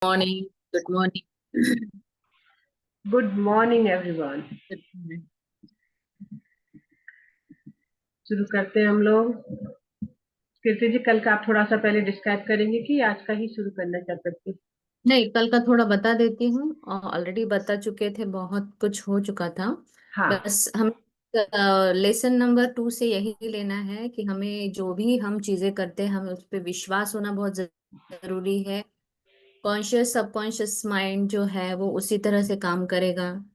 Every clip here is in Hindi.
Morning. Good morning. Good morning everyone. शुरू करते हैं हम लोग। कीर्ति जी, कल का आप थोड़ा सा पहले डिस्क्राइब करेंगे कि आज का ही शुरू करना चाह सकते हैं? नहीं, कल का थोड़ा बता देती हूँ। ऑलरेडी बता चुके थे, बहुत कुछ हो चुका था। हाँ। बस हम लेसन नंबर 2 से यही लेना है कि हमें जो भी हम चीजें करते हैं हमें उस पर विश्वास होना बहुत जरूरी है। कॉन्शियस सबकॉन्शियस माइंड जो है वो उसी तरह से काम करेगा।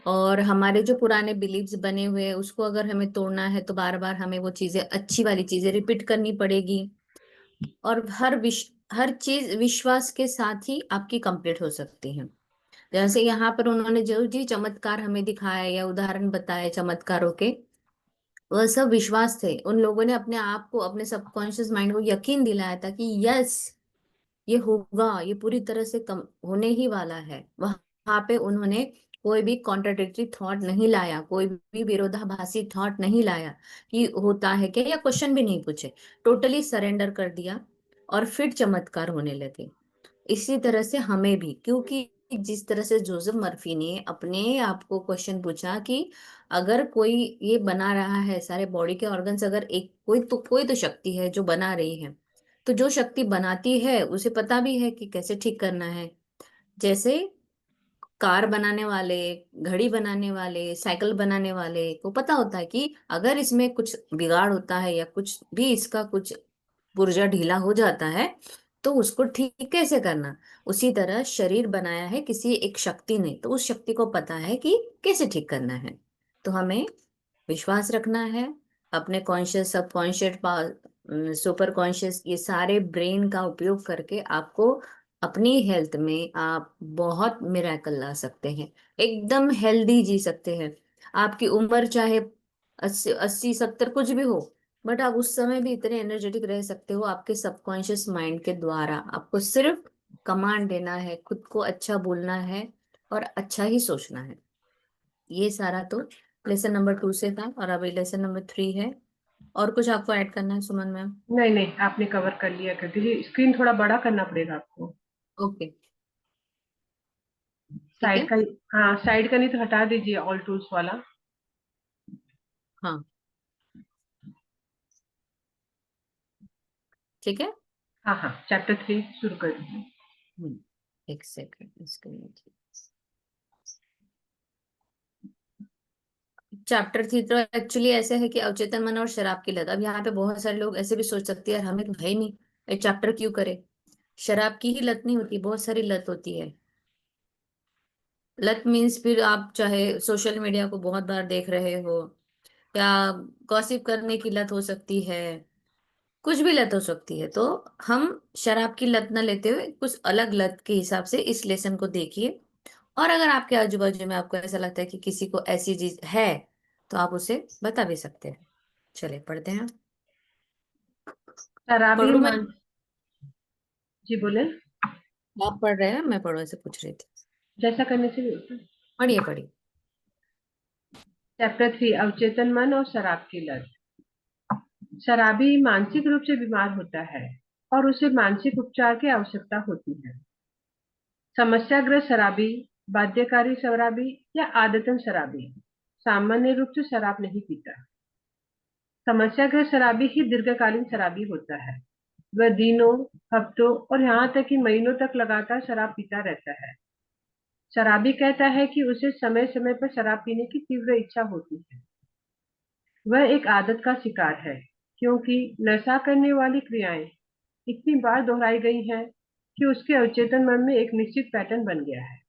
और हमारे जो पुराने बिलीव्स बने हुए हैं उसको अगर हमें तोड़ना है तो बार बार हमें वो चीजें, अच्छी वाली चीजें रिपीट करनी पड़ेगी। और हर चीज विश्वास के साथ ही आपकी कंप्लीट हो सकती है। जैसे यहाँ पर उन्होंने जो जी चमत्कार हमें दिखाया या उदाहरण बताए चमत्कारों के, वह सब विश्वास थे। उन लोगों ने अपने आप को, अपने सबकॉन्शियस माइंड को यकीन दिलाया था कि यस, ये होगा, ये पूरी तरह से कम होने ही वाला है। वहां पे उन्होंने कोई भी कॉन्ट्राडिक्टरी थॉट नहीं लाया, कोई भी विरोधाभासी थॉट नहीं लाया कि होता है क्या, या क्वेश्चन भी नहीं पूछे। टोटली सरेंडर कर दिया और फिर चमत्कार होने लगे। इसी तरह से हमें भी, क्योंकि जिस तरह से जोसेफ मर्फी ने अपने आप को क्वेश्चन पूछा कि अगर कोई ये बना रहा है सारे बॉडी के ऑर्गन्स, अगर एक कोई तो शक्ति है जो बना रही है, तो जो शक्ति बनाती है उसे पता भी है कि कैसे ठीक करना है। जैसे कार बनाने वाले, घड़ी बनाने वाले, साइकिल बनाने वाले को पता होता है कि अगर इसमें कुछ बिगाड़ होता है या कुछ भी इसका कुछ पुर्जा ढीला हो जाता है तो उसको ठीक कैसे करना। उसी तरह शरीर बनाया है किसी एक शक्ति ने, तो उस शक्ति को पता है कि कैसे ठीक करना है। तो हमें विश्वास रखना है अपने कॉन्शियस, सबकॉन्शियस, सुपर कॉन्शियस, ये सारे ब्रेन का उपयोग करके आपको अपनी हेल्थ में आप बहुत मिराकल ला सकते हैं। एकदम हेल्दी जी सकते हैं। आपकी उम्र चाहे 80 80 70 कुछ भी हो, बट आप उस समय भी इतने एनर्जेटिक रह सकते हो आपके सबकॉन्शियस माइंड के द्वारा। आपको सिर्फ कमांड देना है, खुद को अच्छा बोलना है और अच्छा ही सोचना है। ये सारा तो लेसन नंबर 2 से था, और अभी लेसन नंबर 3 है। और कुछ आपको ऐड करना है सुमन मैम? नहीं नहीं, आपने कवर कर लिया। कीर्ति जी, स्क्रीन थोड़ा बड़ा करना पड़ेगा आपको। ओके। ठीक साइड है। का। हाँ, साइड का नहीं तो हटा दीजिए, ऑल टूल्स वाला। हाँ, ठीक है। हाँ हाँ, चैप्टर 3 शुरू कर दीजिए। हम्म, एक सेकंड इसके लिए। चैप्टर 3 तो एक्चुअली ऐसे है कि अवचेतन मन और शराब की लत। अब यहाँ पे बहुत सारे लोग ऐसे भी सोच सकते हैं, यार हमें तो है ही नहीं, ये चैप्टर क्यों करे। शराब की ही लत नहीं होती, बहुत सारी लत होती है। लत मीन्स फिर आप चाहे सोशल मीडिया को बहुत बार देख रहे हो, या गॉसिप करने की लत हो सकती है, कुछ भी लत हो सकती है। तो हम शराब की लत न लेते हुए कुछ अलग लत के हिसाब से इस लेसन को देखिए। और अगर आपके आजू बाजू में आपको ऐसा लगता है कि किसी को ऐसी चीज है, तो आप उसे बता भी सकते हैं। चलिए पढ़ते हैं। शराबी पढ़ू मैं? मान। जी बोले। आप पढ़ रहे हैं, मैं पढ़ो ऐसे पूछ रही थी। जैसा करने से भी होता है। पढ़िए पढ़िए। चैप्टर 3, अवचेतन मन और शराब की लत। शराबी मानसिक रूप से बीमार होता है और उसे मानसिक उपचार की आवश्यकता होती है। समस्याग्रस्त शराबी, बाध्यकारी शराबी या आदतन शराबी सामान्य रूप से शराब नहीं पीता। समस्याग्रस्त शराबी ही दीर्घकालीन शराबी होता है। वह दिनों, हफ्तों और यहाँ तक कि महीनों तक लगातार शराब पीता रहता है। शराबी कहता है कि उसे समय समय पर शराब पीने की तीव्र इच्छा होती है। वह एक आदत का शिकार है, क्योंकि नशा करने वाली क्रियाएं इतनी बार दोहराई गई हैं कि उसके अवचेतन मन में एक निश्चित पैटर्न बन गया है।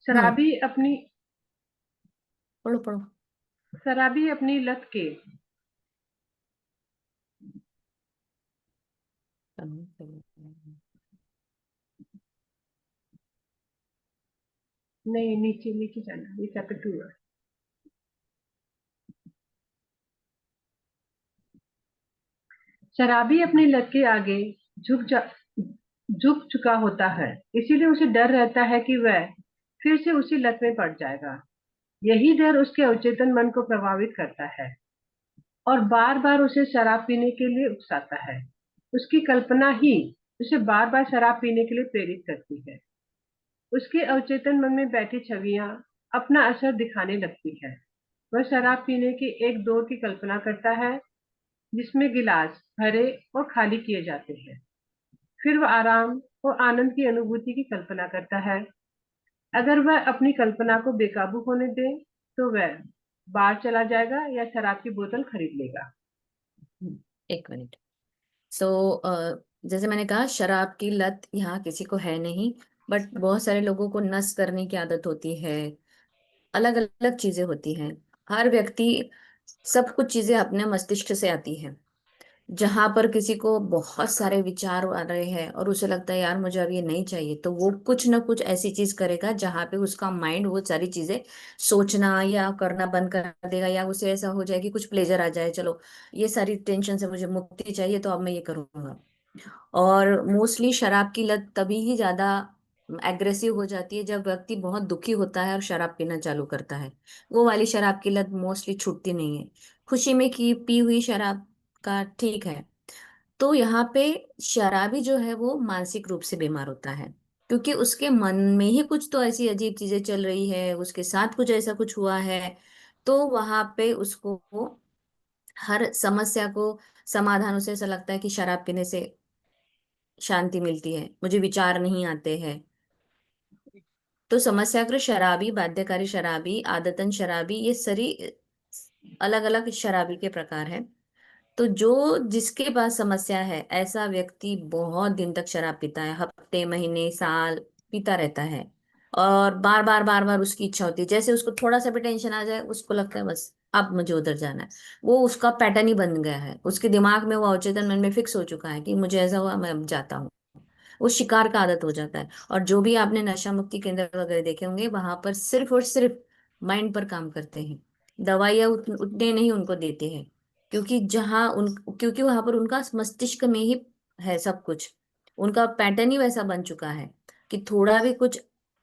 हम्म। शराबी अपनी पढ़ो पढ़ो। शराबी अपनी लत के। नहीं, नीचे नीचे जाना, ये चैप्टर 2 है। शराबी अपनी लत के आगे झुक जा झुक चुका होता है, इसीलिए उसे डर रहता है कि वह फिर से उसी लत में पड़ जाएगा। यही डर उसके अवचेतन मन को प्रभावित करता है और बार बार उसे शराब पीने के लिए उकसाता है। उसकी कल्पना ही उसे बार बार शराब पीने के लिए प्रेरित करती है। उसके अवचेतन मन में बैठी छवियां अपना असर दिखाने लगती है। वह शराब पीने की एक दौर की कल्पना करता है जिसमें गिलास भरे और खाली किए जाते हैं। फिर वह आराम और आनंद की अनुभूति की कल्पना करता है। अगर वह अपनी कल्पना को बेकाबू होने दे तो वह बाहर चला जाएगा या शराब की बोतल खरीद लेगा। एक मिनट। सो जैसे मैंने कहा, शराब की लत यहाँ किसी को है नहीं, बट बहुत सारे लोगों को नस करने की आदत होती है। अलग अलग चीजें होती हैं। हर व्यक्ति, सब कुछ चीजें अपने मस्तिष्क से आती हैं। जहां पर किसी को बहुत सारे विचार आ रहे हैं और उसे लगता है यार मुझे अब ये नहीं चाहिए, तो वो कुछ ना कुछ ऐसी चीज करेगा जहां पे उसका माइंड वो सारी चीजें सोचना या करना बंद कर देगा, या उसे ऐसा हो जाए कि कुछ प्लेजर आ जाए, चलो ये सारी टेंशन से मुझे मुक्ति चाहिए तो अब मैं ये करूंगा। और मोस्टली शराब की लत तभी ही ज्यादा एग्रेसिव हो जाती है जब व्यक्ति बहुत दुखी होता है और शराब पीना चालू करता है। वो वाली शराब की लत मोस्टली छूटती नहीं है। खुशी में की पी हुई शराब का ठीक है। तो यहाँ पे शराबी जो है वो मानसिक रूप से बीमार होता है, क्योंकि उसके मन में ही कुछ तो ऐसी अजीब चीजें चल रही है, उसके साथ कुछ ऐसा कुछ हुआ है। तो वहां पे उसको हर समस्या को समाधान उसे ऐसा लगता है कि शराब पीने से शांति मिलती है, मुझे विचार नहीं आते हैं। तो समस्याग्रस्त शराबी, बाध्यकारी शराबी, आदतन शराबी, ये सारी अलग अलग शराबी के प्रकार है। तो जो जिसके पास समस्या है, ऐसा व्यक्ति बहुत दिन तक शराब पीता है, हफ्ते महीने साल पीता रहता है। और बार बार बार बार उसकी इच्छा होती है, जैसे उसको थोड़ा सा भी टेंशन आ जाए उसको लगता है बस अब मुझे उधर जाना है। वो उसका पैटर्न ही बन गया है, उसके दिमाग में वो अवचेतन मन में फिक्स हो चुका है कि मुझे ऐसा हुआ मैं अब जाता हूँ। वो शिकार का आदत हो जाता है। और जो भी आपने नशा मुक्ति केंद्र वगैरह देखे होंगे, वहां पर सिर्फ और सिर्फ माइंड पर काम करते हैं। दवाइयाँ उतने नहीं उनको देते हैं, क्योंकि वहां पर उनका मस्तिष्क में ही है सब कुछ। उनका पैटर्न ही वैसा बन चुका है कि थोड़ा भी कुछ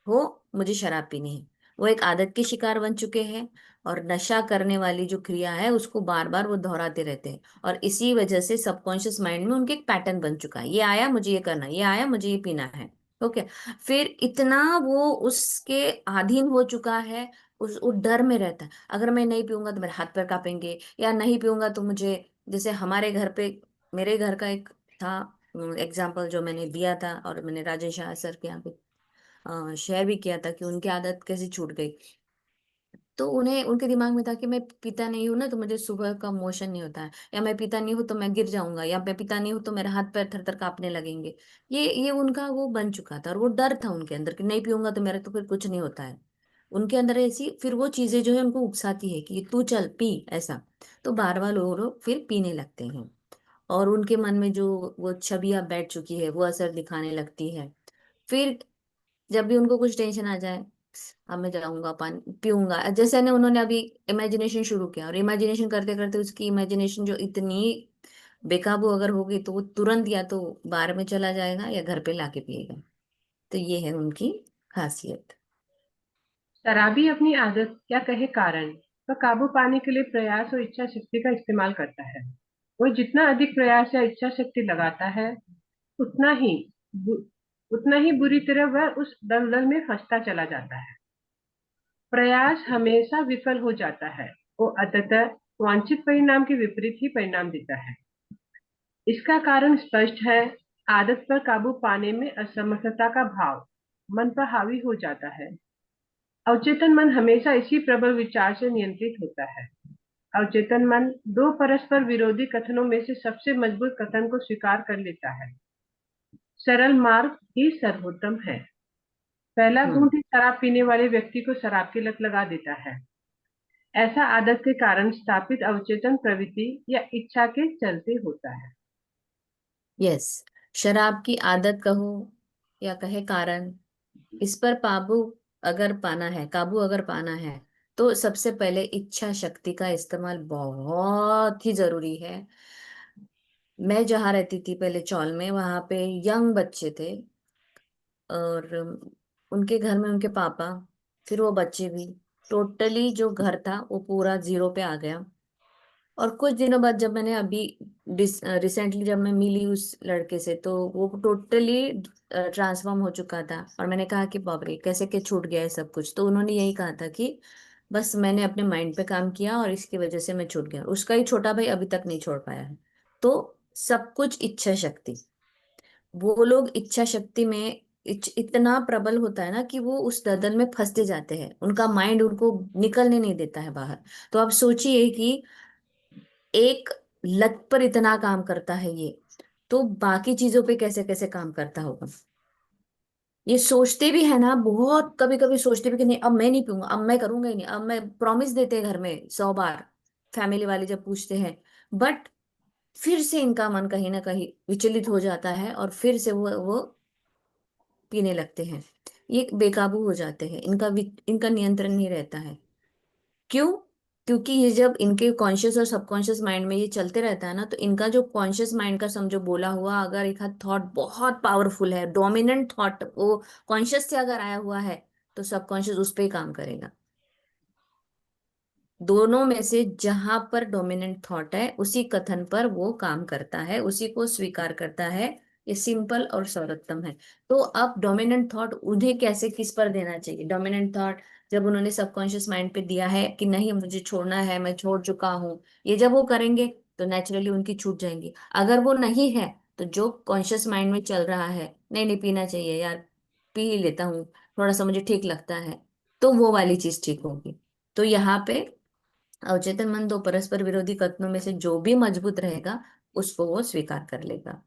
हो, मुझे शराब पीनी है। वो एक आदत के शिकार बन चुके हैं। और नशा करने वाली जो क्रिया है उसको बार बार वो दोहराते रहते हैं। और इसी वजह से सबकॉन्शियस माइंड में उनके एक पैटर्न बन चुका है, ये आया मुझे ये करना है, ये आया मुझे ये पीना है। ओके। फिर इतना वो उसके अधीन हो चुका है, उस डर में रहता है, अगर मैं नहीं पीऊंगा तो मेरे हाथ पैर कांपेंगे, या नहीं पीऊंगा तो मुझे, जैसे हमारे घर पे, मेरे घर का एक था एग्जाम्पल जो मैंने दिया था, और मैंने राजेश शाह सर के यहाँ पे शेयर भी किया था कि उनकी आदत कैसी छूट गई। तो उन्हें, उनके दिमाग में था कि मैं पीता नहीं हूं ना तो मुझे सुबह का मोशन नहीं होता है, या मैं पीता नहीं हूं तो मैं गिर जाऊंगा, या मैं पीता नहीं हूं तो मेरे हाथ पैर थर थर कांपने लगेंगे। ये उनका वो बन चुका था, और वो डर था उनके अंदर कि नहीं पीऊंगा तो मेरा तो फिर कुछ नहीं होता है। उनके अंदर ऐसी फिर वो चीजें जो है उनको उकसाती है कि तू चल पी ऐसा। तो बार बार लोग फिर पीने लगते हैं। और उनके मन में जो वो छवियां बैठ चुकी है वो असर दिखाने लगती है। फिर जब भी उनको कुछ टेंशन आ जाए, अब मैं जाऊंगा पानी पीऊंगा, जैसे ने उन्होंने अभी इमेजिनेशन शुरू किया, और इमेजिनेशन करते करते उसकी इमेजिनेशन जो इतनी बेकाबू अगर होगी तो वो तुरंत या तो बार में चला जाएगा या घर पे लाके पिएगा। तो ये है उनकी खासियत। शराबी अपनी आदत या कहे कारण पर काबू पाने के लिए प्रयास और इच्छा शक्ति का इस्तेमाल करता है। वो जितना अधिक प्रयास या इच्छा शक्ति लगाता है उतना ही बु, उतना ही बुरी तरह वह उस दलदल में फंसता चला जाता है। प्रयास हमेशा विफल हो जाता है। वो अंततः वांछित परिणाम के विपरीत ही परिणाम देता है। इसका कारण स्पष्ट है। आदत पर काबू पाने में असमर्थता का भाव मन पर हावी हो जाता है। अवचेतन मन हमेशा इसी प्रबल विचार से नियंत्रित होता है। अवचेतन मन दो परस्पर विरोधी कथनों में से सबसे मजबूत कथन को स्वीकार कर लेता है। सरल मार्ग ही सर्वोत्तम है। पहला हम्म। घूंट ही शराब पीने वाले व्यक्ति को शराब की लत लगा देता है। ऐसा आदत के कारण स्थापित अवचेतन प्रवृत्ति या इच्छा के चलते होता है। यस। शराब की आदत कहो या कहे कारण, इस पर काबू अगर पाना है, तो सबसे पहले इच्छा शक्ति का इस्तेमाल बहुत ही जरूरी है। मैं जहाँ रहती थी पहले चौल में, वहां पे यंग बच्चे थे, और उनके घर में उनके पापा, फिर वो बच्चे भी, टोटली जो घर था वो पूरा जीरो पे आ गया। और कुछ दिनों बाद जब मैंने अभी रिसेंटली जब मैं मिली उस लड़के से, तो वो टोटली ट्रांसफॉर्म हो चुका था। और मैंने कहा कि बाप रे, कैसे के छूट गया है सब कुछ। तो उन्होंने यही कहा था कि बस मैंने अपने माइंड पे काम किया और इसकी वजह से मैं छूट गया। उसका ही छोटा भाई अभी तक नहीं छोड़ पाया है। तो सब कुछ इच्छा शक्ति। वो लोग इच्छा शक्ति में इतना प्रबल होता है ना कि वो उस दलदल में फंसते जाते हैं, उनका माइंड उनको निकलने नहीं देता है बाहर। तो आप सोचिए कि एक लत पर इतना काम करता है ये, तो बाकी चीजों पे कैसे कैसे काम करता होगा। ये सोचते भी है ना, बहुत कभी कभी सोचते भी कि नहीं अब मैं नहीं पीऊंगा, अब मैं करूंगा ही नहीं, अब मैं प्रॉमिस देते हैं घर में 100 बार, फैमिली वाले जब पूछते हैं। बट फिर से इनका मन कहीं ना कहीं विचलित हो जाता है और फिर से वो पीने लगते हैं। ये बेकाबू हो जाते हैं, इनका नियंत्रण नहीं रहता है। क्यों? क्योंकि ये जब इनके कॉन्शियस और सबकॉन्शियस माइंड में ये चलते रहता है ना, तो इनका जो कॉन्शियस माइंड का समझो बोला हुआ अगर एक हाथ थॉट बहुत पावरफुल है, डोमिनेंट थॉट वो कॉन्शियस से अगर आया हुआ है, तो सबकॉन्शियस उस पर ही काम करेगा। दोनों में से जहां पर डोमिनेंट थॉट है उसी कथन पर वो काम करता है, उसी को स्वीकार करता है। ये सिंपल और सर्वोत्तम है। तो अब डोमिनेंट थॉट उन्हें कैसे किस पर देना चाहिए? डोमिनेंट थॉट जब उन्होंने सबकॉन्शियस माइंड पे दिया है कि नहीं मुझे छोड़ना है, मैं छोड़ चुका हूँ, ये जब वो करेंगे तो नेचुरली उनकी छूट जाएंगी। अगर वो नहीं है, तो जो कॉन्शियस माइंड में चल रहा है, नहीं नहीं पीना चाहिए यार, पी ही लेता हूँ, थोड़ा सा मुझे ठीक लगता है, तो वो वाली चीज ठीक होगी। तो यहाँ पे अवचेतन मन दो परस्पर विरोधी कथनों में से जो भी मजबूत रहेगा उसको वो स्वीकार कर लेगा।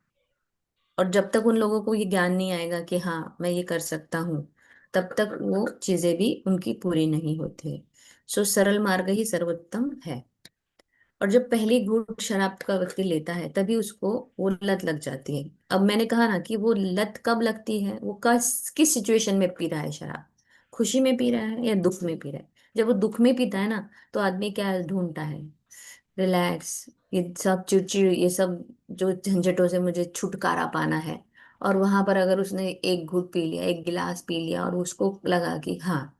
और जब तक उन लोगों को ये ज्ञान नहीं आएगा कि हाँ मैं ये कर सकता हूँ, तब तक वो चीजें भी उनकी पूरी नहीं होती है। सो सरल मार्ग ही सर्वोत्तम है। और जब पहली घूंट शराब का व्यक्ति लेता है तभी उसको वो लत लग जाती है। अब मैंने कहा ना कि वो लत कब लगती है, वो किस सिचुएशन में पी रहा है शराब, खुशी में पी रहा है या दुख में पी रहा है। जब वो दुख में पीता है ना, तो आदमी क्या ढूंढता है? रिलैक्स, ये सब चिड़चिड़, ये सब जो झंझटों से मुझे छुटकारा पाना है। और वहां पर अगर उसने एक घूंट पी लिया, एक गिलास पी लिया और उसको लगा कि हाँ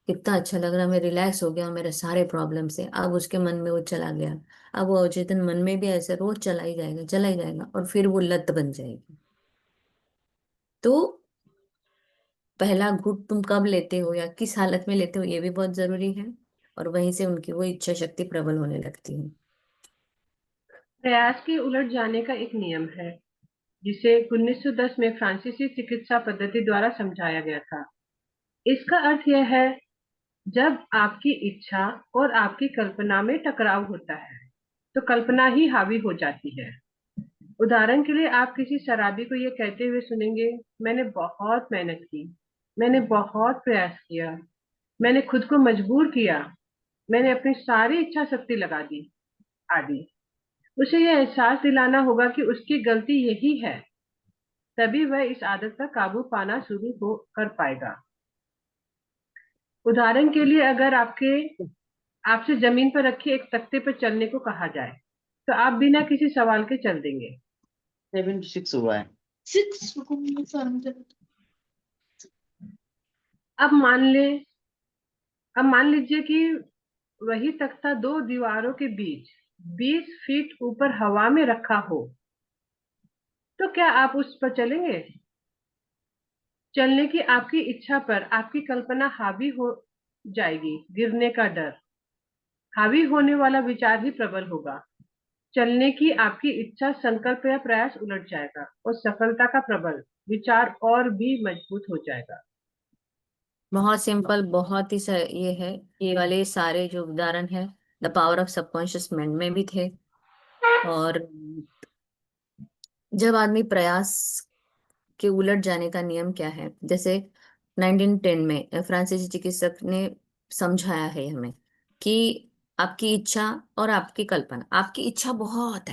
कितना अच्छा लग रहा, मैं रिलैक्स हो गया, मेरे सारे प्रॉब्लम से अब उसके मन में वो चला गया। अब वो अचेतन मन में भी ऐसे रोज चला ही जाएगा, चला ही जाएगा, और फिर वो लत बन जाएगी। तो पहला घूंट तुम कब लेते हो या किस हालत में लेते हो, ये भी बहुत जरूरी है। और वहीं से उनकी वो इच्छा शक्ति प्रबल होने लगती है। प्रयास के उलट जाने का एक नियम है जिसे 1910 में फ्रांसीसी चिकित्सा पद्धति द्वारा समझाया गया था। इसका अर्थ यह है, जब आपकी इच्छा और आपकी कल्पना में टकराव होता है तो कल्पना ही हावी हो जाती है। उदाहरण के लिए आप किसी शराबी को ये कहते हुए सुनेंगे, मैंने बहुत मेहनत की, मैंने बहुत प्रयास किया, मैंने खुद को मजबूर किया, मैंने अपनी सारी इच्छा शक्ति लगा दी, आदि। उसे यह एहसास दिलाना होगा कि उसकी गलती यही है, तभी वह इस आदत पर काबू पाना शुरू हो कर पाएगा। उदाहरण के लिए अगर आपसे जमीन पर रखे एक तख्ते पर चलने को कहा जाए, तो आप बिना किसी सवाल के चल देंगे। 76 हुआ है। 6 अब मान ले अब मान लीजिए कि वही तख्ता दो दीवारों के बीच 20 फीट ऊपर हवा में रखा हो, तो क्या आप उस पर चलेंगे? चलने की आपकी इच्छा पर आपकी कल्पना हावी हो जाएगी, गिरने का डर, हावी होने वाला विचार ही प्रबल होगा। चलने की आपकी इच्छा, संकल्प या प्रयास उलट जाएगा और सफलता का प्रबल विचार और भी मजबूत हो जाएगा। बहुत सिंपल, बहुत ही ये है। ये वाले सारे जो उदाहरण है the power of subconscious mind में भी थे। और जब आदमी प्रयास के उलट जाने का नियम क्या है, जैसे 1910 में फ्रांसीसी चिकित्सक ने समझाया है हमें कि आपकी इच्छा और आपकी कल्पना, आपकी इच्छा बहुत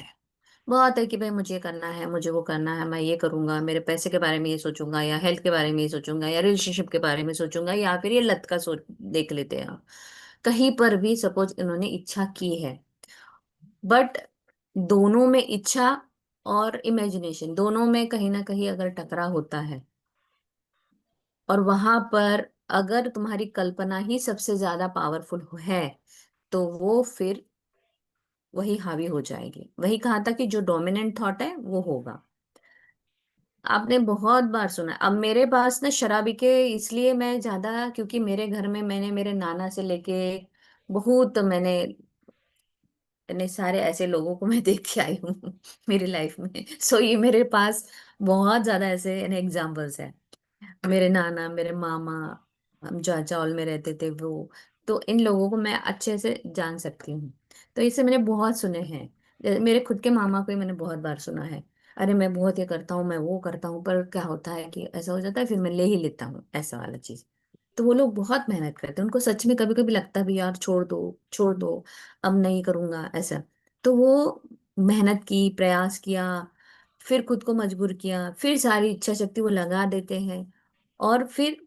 है कि भाई मुझे ये करना है, मुझे वो करना है, मैं ये करूंगा, मेरे पैसे के बारे में ये सोचूंगा, या हेल्थ के बारे में ये सोचूंगा, या रिलेशनशिप के बारे में सोचूंगा, या फिर ये लत का सोच देख लेते हैं आप। कहीं पर भी सपोज इन्होंने इच्छा की है, बट दोनों में इच्छा और इमेजिनेशन दोनों में कहीं ना कहीं अगर टकराव होता है, और वहां पर अगर तुम्हारी कल्पना ही सबसे ज्यादा पावरफुल है, तो वो फिर वही हावी हो जाएगी। वही कहा था कि जो डोमिनेंट थॉट है वो होगा। आपने बहुत बार सुना। अब मेरे पास ना शराबी के इसलिए मैं ज्यादा, क्योंकि मेरे घर में मैंने मेरे नाना से लेके बहुत मैंने सारे ऐसे लोगों को मैं देख के आई हूँ मेरी लाइफ में। सो ये मेरे पास बहुत ज्यादा ऐसे एग्जाम्पल्स हैं। मेरे नाना, मेरे मामा, हम जहाँ चावल में रहते थे वो, तो इन लोगों को मैं अच्छे से जान सकती हूँ। तो इसे मैंने बहुत सुने हैं। मेरे खुद के मामा को ही मैंने बहुत बार सुना है, अरे मैं बहुत ये करता हूँ, मैं वो करता हूँ, पर क्या होता है कि ऐसा हो जाता है, फिर मैं ले ही लेता हूँ ऐसा वाला चीज। तो वो लोग बहुत मेहनत करते हैं, उनको सच में कभी कभी लगता भी यार छोड़ दो, छोड़ दो, अब नहीं करूंगा ऐसा। तो वो मेहनत की, प्रयास किया, फिर खुद को मजबूर किया, फिर सारी इच्छा शक्ति वो लगा देते हैं। और फिर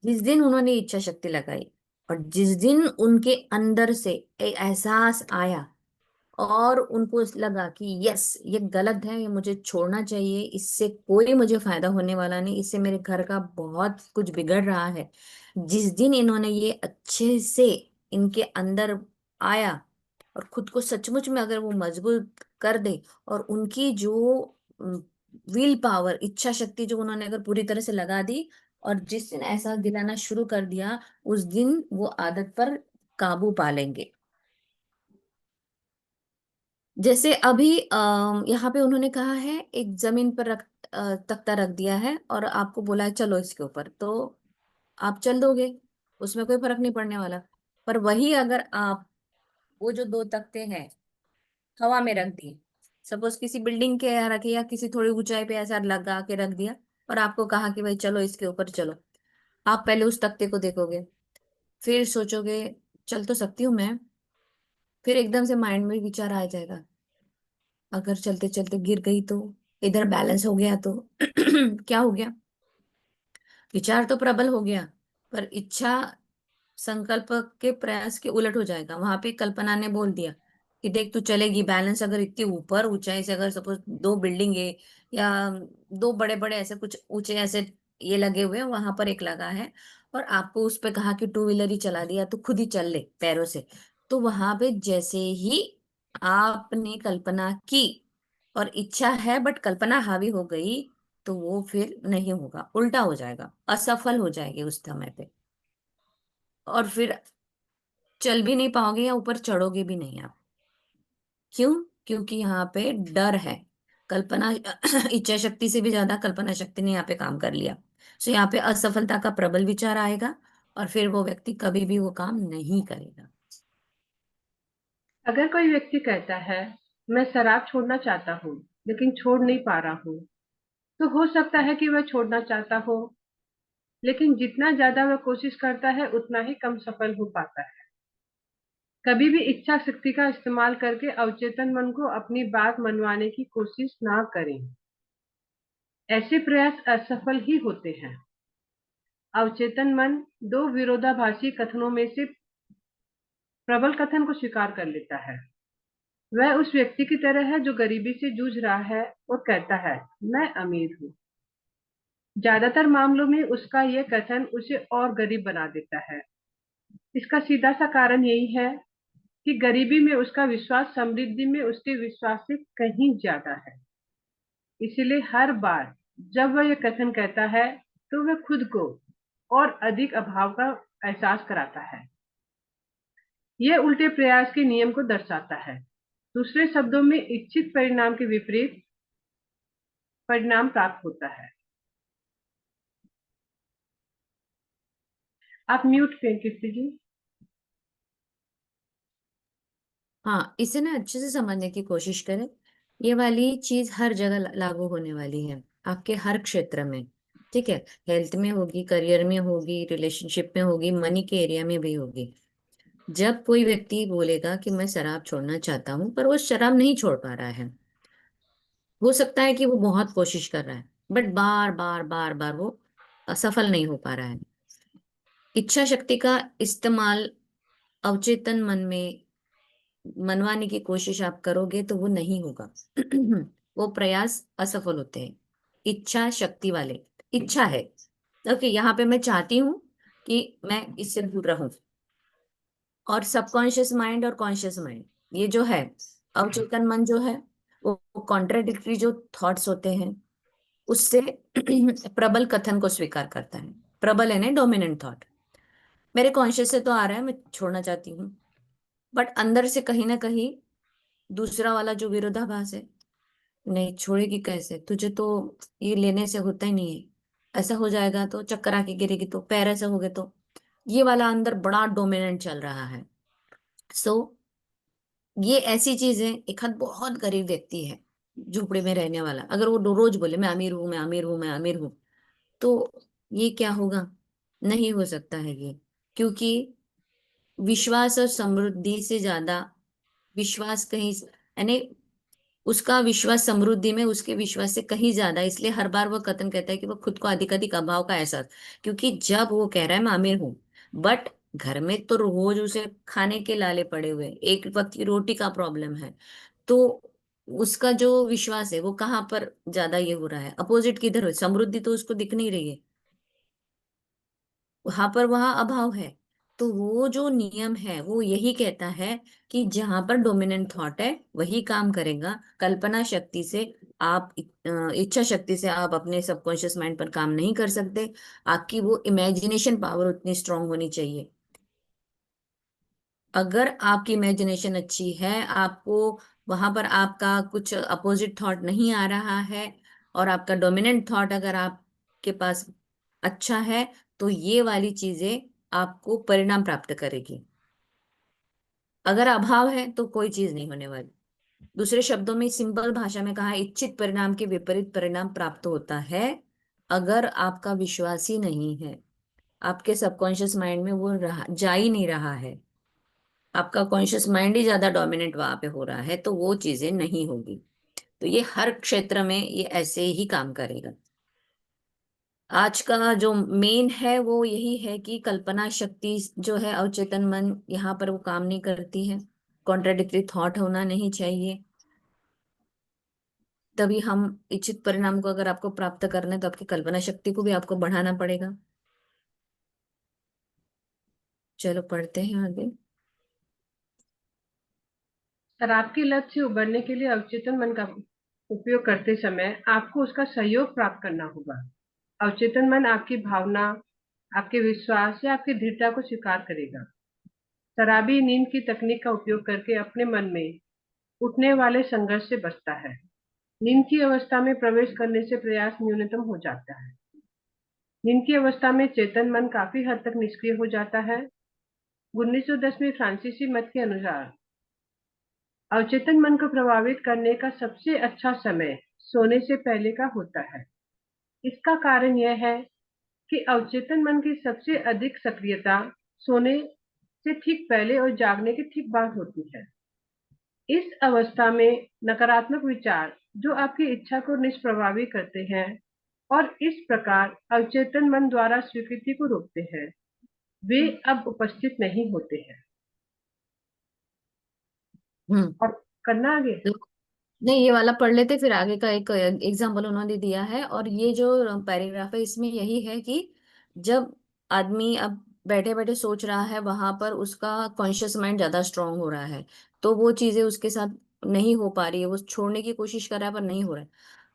जिस दिन उन्होंने इच्छा शक्ति लगाई, और जिस दिन उनके अंदर से एक एहसास आया, और उनको लगा कि यस ये गलत है, ये मुझे छोड़ना चाहिए, इससे कोई मुझे फायदा होने वाला नहीं, इससे मेरे घर का बहुत कुछ बिगड़ रहा है, जिस दिन इन्होंने ये अच्छे से इनके अंदर आया, और खुद को सचमुच में अगर वो मजबूत कर दे, और उनकी जो विल पावर, इच्छा शक्ति जो उन्होंने अगर पूरी तरह से लगा दी, और जिस दिन एहसास दिलाना शुरू कर दिया, उस दिन वो आदत पर काबू पा लेंगे। जैसे अभी यहाँ पे उन्होंने कहा है, एक जमीन पर तख्ता रख दिया है और आपको बोला है चलो इसके ऊपर, तो आप चल दोगे, उसमें कोई फर्क नहीं पड़ने वाला। पर वही अगर आप वो जो दो तख्ते हैं हवा में रख दिए, सपोज किसी बिल्डिंग के यहाँ रखे, या किसी थोड़ी ऊंचाई पे ऐसा लगा के रख दिया, और आपको कहा कि भाई चलो इसके ऊपर चलो, आप पहले उस तख्ते को देखोगे, फिर सोचोगे चल तो सकती हूँ मैं, फिर एकदम से माइंड में विचार आ जाएगा, अगर चलते चलते गिर गई तो, इधर बैलेंस हो गया तो क्या हो गया। विचार तो प्रबल हो गया, पर इच्छा संकल्प के प्रयास के उलट हो जाएगा। वहां पे कल्पना ने बोल दिया कि देख तू चलेगी, बैलेंस अगर इतनी ऊपर ऊंचाई से, अगर सपोज दो बिल्डिंग है, या दो बड़े बड़े ऐसे कुछ ऊंचे ऐसे ये लगे हुए हैं, वहां पर एक लगा है, और आपको उस पे कहा कि टू व्हीलर ही चला दिया तो खुद ही चल ले पैरों से, तो वहां पे जैसे ही आपने कल्पना की, और इच्छा है बट कल्पना हावी हो गई, तो वो फिर नहीं होगा, उल्टा हो जाएगा, असफल हो जाएगी उस समय पे। और फिर चल भी नहीं पाओगे, या ऊपर चढ़ोगे भी नहीं आप। क्यों? क्योंकि यहाँ पे डर है। कल्पना इच्छा शक्ति से भी ज्यादा कल्पना शक्ति ने यहाँ पे काम कर लिया। सो यहाँ पे असफलता का प्रबल विचार आएगा, और फिर वो व्यक्ति कभी भी वो काम नहीं करेगा। अगर कोई व्यक्ति कहता है मैं शराब छोड़ना चाहता हूँ लेकिन छोड़ नहीं पा रहा हूँ, तो हो सकता है कि वह छोड़ना चाहता हो, लेकिन जितना ज्यादा वह कोशिश करता है उतना ही कम सफल हो पाता है। कभी भी इच्छा शक्ति का इस्तेमाल करके अवचेतन मन को अपनी बात मनवाने की कोशिश ना करें। ऐसे प्रयास असफल ही होते हैं। अवचेतन मन दो विरोधाभासी कथनों में से प्रबल कथन को स्वीकार कर लेता है। वह उस व्यक्ति की तरह है जो गरीबी से जूझ रहा है और कहता है मैं अमीर हूँ। ज्यादातर मामलों में उसका यह कथन उसे और गरीब बना देता है। इसका सीधा सा कारण यही है कि गरीबी में उसका विश्वास समृद्धि में उसके विश्वास से कहीं ज्यादा है। इसलिए हर बार जब वह यह कथन कहता है, तो वह खुद को और अधिक अभाव का एहसास कराता है। यह उल्टे प्रयास के नियम को दर्शाता है। दूसरे शब्दों में इच्छित परिणाम के विपरीत परिणाम प्राप्त होता है। आप म्यूट पे कीर्ति जी। हाँ, इसे ना अच्छे से समझने की कोशिश करें। ये वाली चीज हर जगह लागू होने वाली है, आपके हर क्षेत्र में। ठीक है, हेल्थ में होगी, करियर में होगी, रिलेशनशिप में होगी, मनी के एरिया में भी होगी। जब कोई व्यक्ति बोलेगा कि मैं शराब छोड़ना चाहता हूँ, पर वो शराब नहीं छोड़ पा रहा है, हो सकता है कि वो बहुत कोशिश कर रहा है, बट बार बार बार बार वो असफल नहीं हो पा रहा है। इच्छा शक्ति का इस्तेमाल अवचेतन मन में मनवाने की कोशिश आप करोगे तो वो नहीं होगा। वो प्रयास असफल होते हैं। इच्छा शक्ति वाले, इच्छा है, ओके, यहाँ पे मैं चाहती हूँ कि मैं इससे दूर रहूं, और सबकॉन्शियस माइंड और कॉन्शियस माइंड, ये जो है अवचेतन मन जो है वो कॉन्ट्राडिक्टरी जो थॉट्स होते हैं उससे प्रबल कथन को स्वीकार करता है। प्रबल है ना डोमिनेंट थॉट, मेरे कॉन्शियस से तो आ रहा है, मैं छोड़ना चाहती हूँ, बट अंदर से कहीं ना कहीं दूसरा वाला जो विरोधाभास है, नहीं छोड़ेगी कैसे तुझे, तो ये लेने से होता ही नहीं है, ऐसा हो जाएगा तो चक्कर आके गिरेगी, तो पैर ऐसे हो गए तो, ये वाला अंदर बड़ा डोमिनेंट चल रहा है। सो ये ऐसी चीज है, एक हाथ बहुत गरीब व्यक्ति है झोपड़े में रहने वाला, अगर वो रोज बोले मैं अमीर हूं, मैं अमीर हूं, मैं अमीर हूं, तो ये क्या होगा? नहीं हो सकता है ये, क्योंकि विश्वास और समृद्धि से ज्यादा विश्वास कहीं, यानी उसका विश्वास समृद्धि में उसके विश्वास से कहीं ज्यादा, इसलिए हर बार वो कथन कहता है कि वो खुद को अधिक अधिक अभाव का एहसास, क्योंकि जब वो कह रहा है मैं अमीर हूं, बट घर में तो रोज उसे खाने के लाले पड़े हुए, एक वक्त की रोटी का प्रॉब्लम है, तो उसका जो विश्वास है वो कहाँ पर ज्यादा ये हो रहा है, अपोजिट किधर हो, समृद्धि तो उसको दिख नहीं रही है, वहां पर वहां अभाव है। तो वो जो नियम है वो यही कहता है कि जहां पर डोमिनेंट थॉट है वही काम करेगा, कल्पना शक्ति से आप इच्छा शक्ति से आप अपने सबकॉन्शियस माइंड पर काम नहीं कर सकते, आपकी वो इमेजिनेशन पावर उतनी स्ट्रांग होनी चाहिए। अगर आपकी इमेजिनेशन अच्छी है, आपको वहां पर आपका कुछ अपोजिट थॉट नहीं आ रहा है, और आपका डोमिनेंट थॉट अगर आपके पास अच्छा है, तो ये वाली चीजें आपको परिणाम प्राप्त करेगी। अगर अभाव है तो कोई चीज नहीं होने वाली। दूसरे शब्दों में सिंपल भाषा में कहा, इच्छित परिणाम के विपरीत परिणाम प्राप्त होता है अगर आपका विश्वास ही नहीं है, आपके सबकॉन्शियस माइंड में वो जा ही नहीं रहा है, आपका कॉन्शियस माइंड ही ज्यादा डोमिनेंट वहां पे हो रहा है, तो वो चीजें नहीं होगी। तो ये हर क्षेत्र में ये ऐसे ही काम करेगा। आज का जो मेन है वो यही है कि कल्पना शक्ति जो है अवचेतन मन, यहाँ पर वो काम नहीं करती है, कॉन्ट्राडिक्टरी थॉट होना नहीं चाहिए, तभी हम इच्छित परिणाम को अगर आपको प्राप्त करना है तो आपकी कल्पना शक्ति को भी आपको बढ़ाना पड़ेगा। चलो पढ़ते हैं आगे। शराब की लत से उबरने के लिए अवचेतन मन का उपयोग करते समय आपको उसका सहयोग प्राप्त करना होगा। अवचेतन मन आपकी भावना, आपके विश्वास या आपकी दृढ़ता को स्वीकार करेगा। शराबी नींद की तकनीक का उपयोग करके अपने मन में उठने वाले संघर्ष से बचता है। नींद की अवस्था में प्रवेश करने से प्रयास न्यूनतम हो जाता है। नींद की अवस्था में चेतन मन काफी हद तक निष्क्रिय हो जाता है। 1910 में फ्रांसीसी मत के अनुसार अवचेतन मन को प्रभावित करने का सबसे अच्छा समय सोने से पहले का होता है। इसका कारण यह है कि अवचेतन मन की सबसे अधिक सक्रियता सोने से ठीक पहले और जागने के ठीक बाद होती है। इस अवस्था में नकारात्मक विचार जो आपकी इच्छा को निष्प्रभावी करते हैं और इस प्रकार अवचेतन मन द्वारा स्वीकृति को रोकते हैं, वे अब उपस्थित नहीं होते हैं। हम्म। और करना आगे। नहीं, ये वाला पढ़ लेते, फिर आगे का एक एग्जाम्पल उन्होंने दिया है, और ये जो पैराग्राफ है इसमें यही है कि जब आदमी अब बैठे बैठे सोच रहा है, वहां पर उसका कॉन्शियस माइंड ज्यादा स्ट्रांग हो रहा है, तो वो चीजें उसके साथ नहीं हो पा रही है, वो छोड़ने की कोशिश कर रहा है पर नहीं हो रहा है।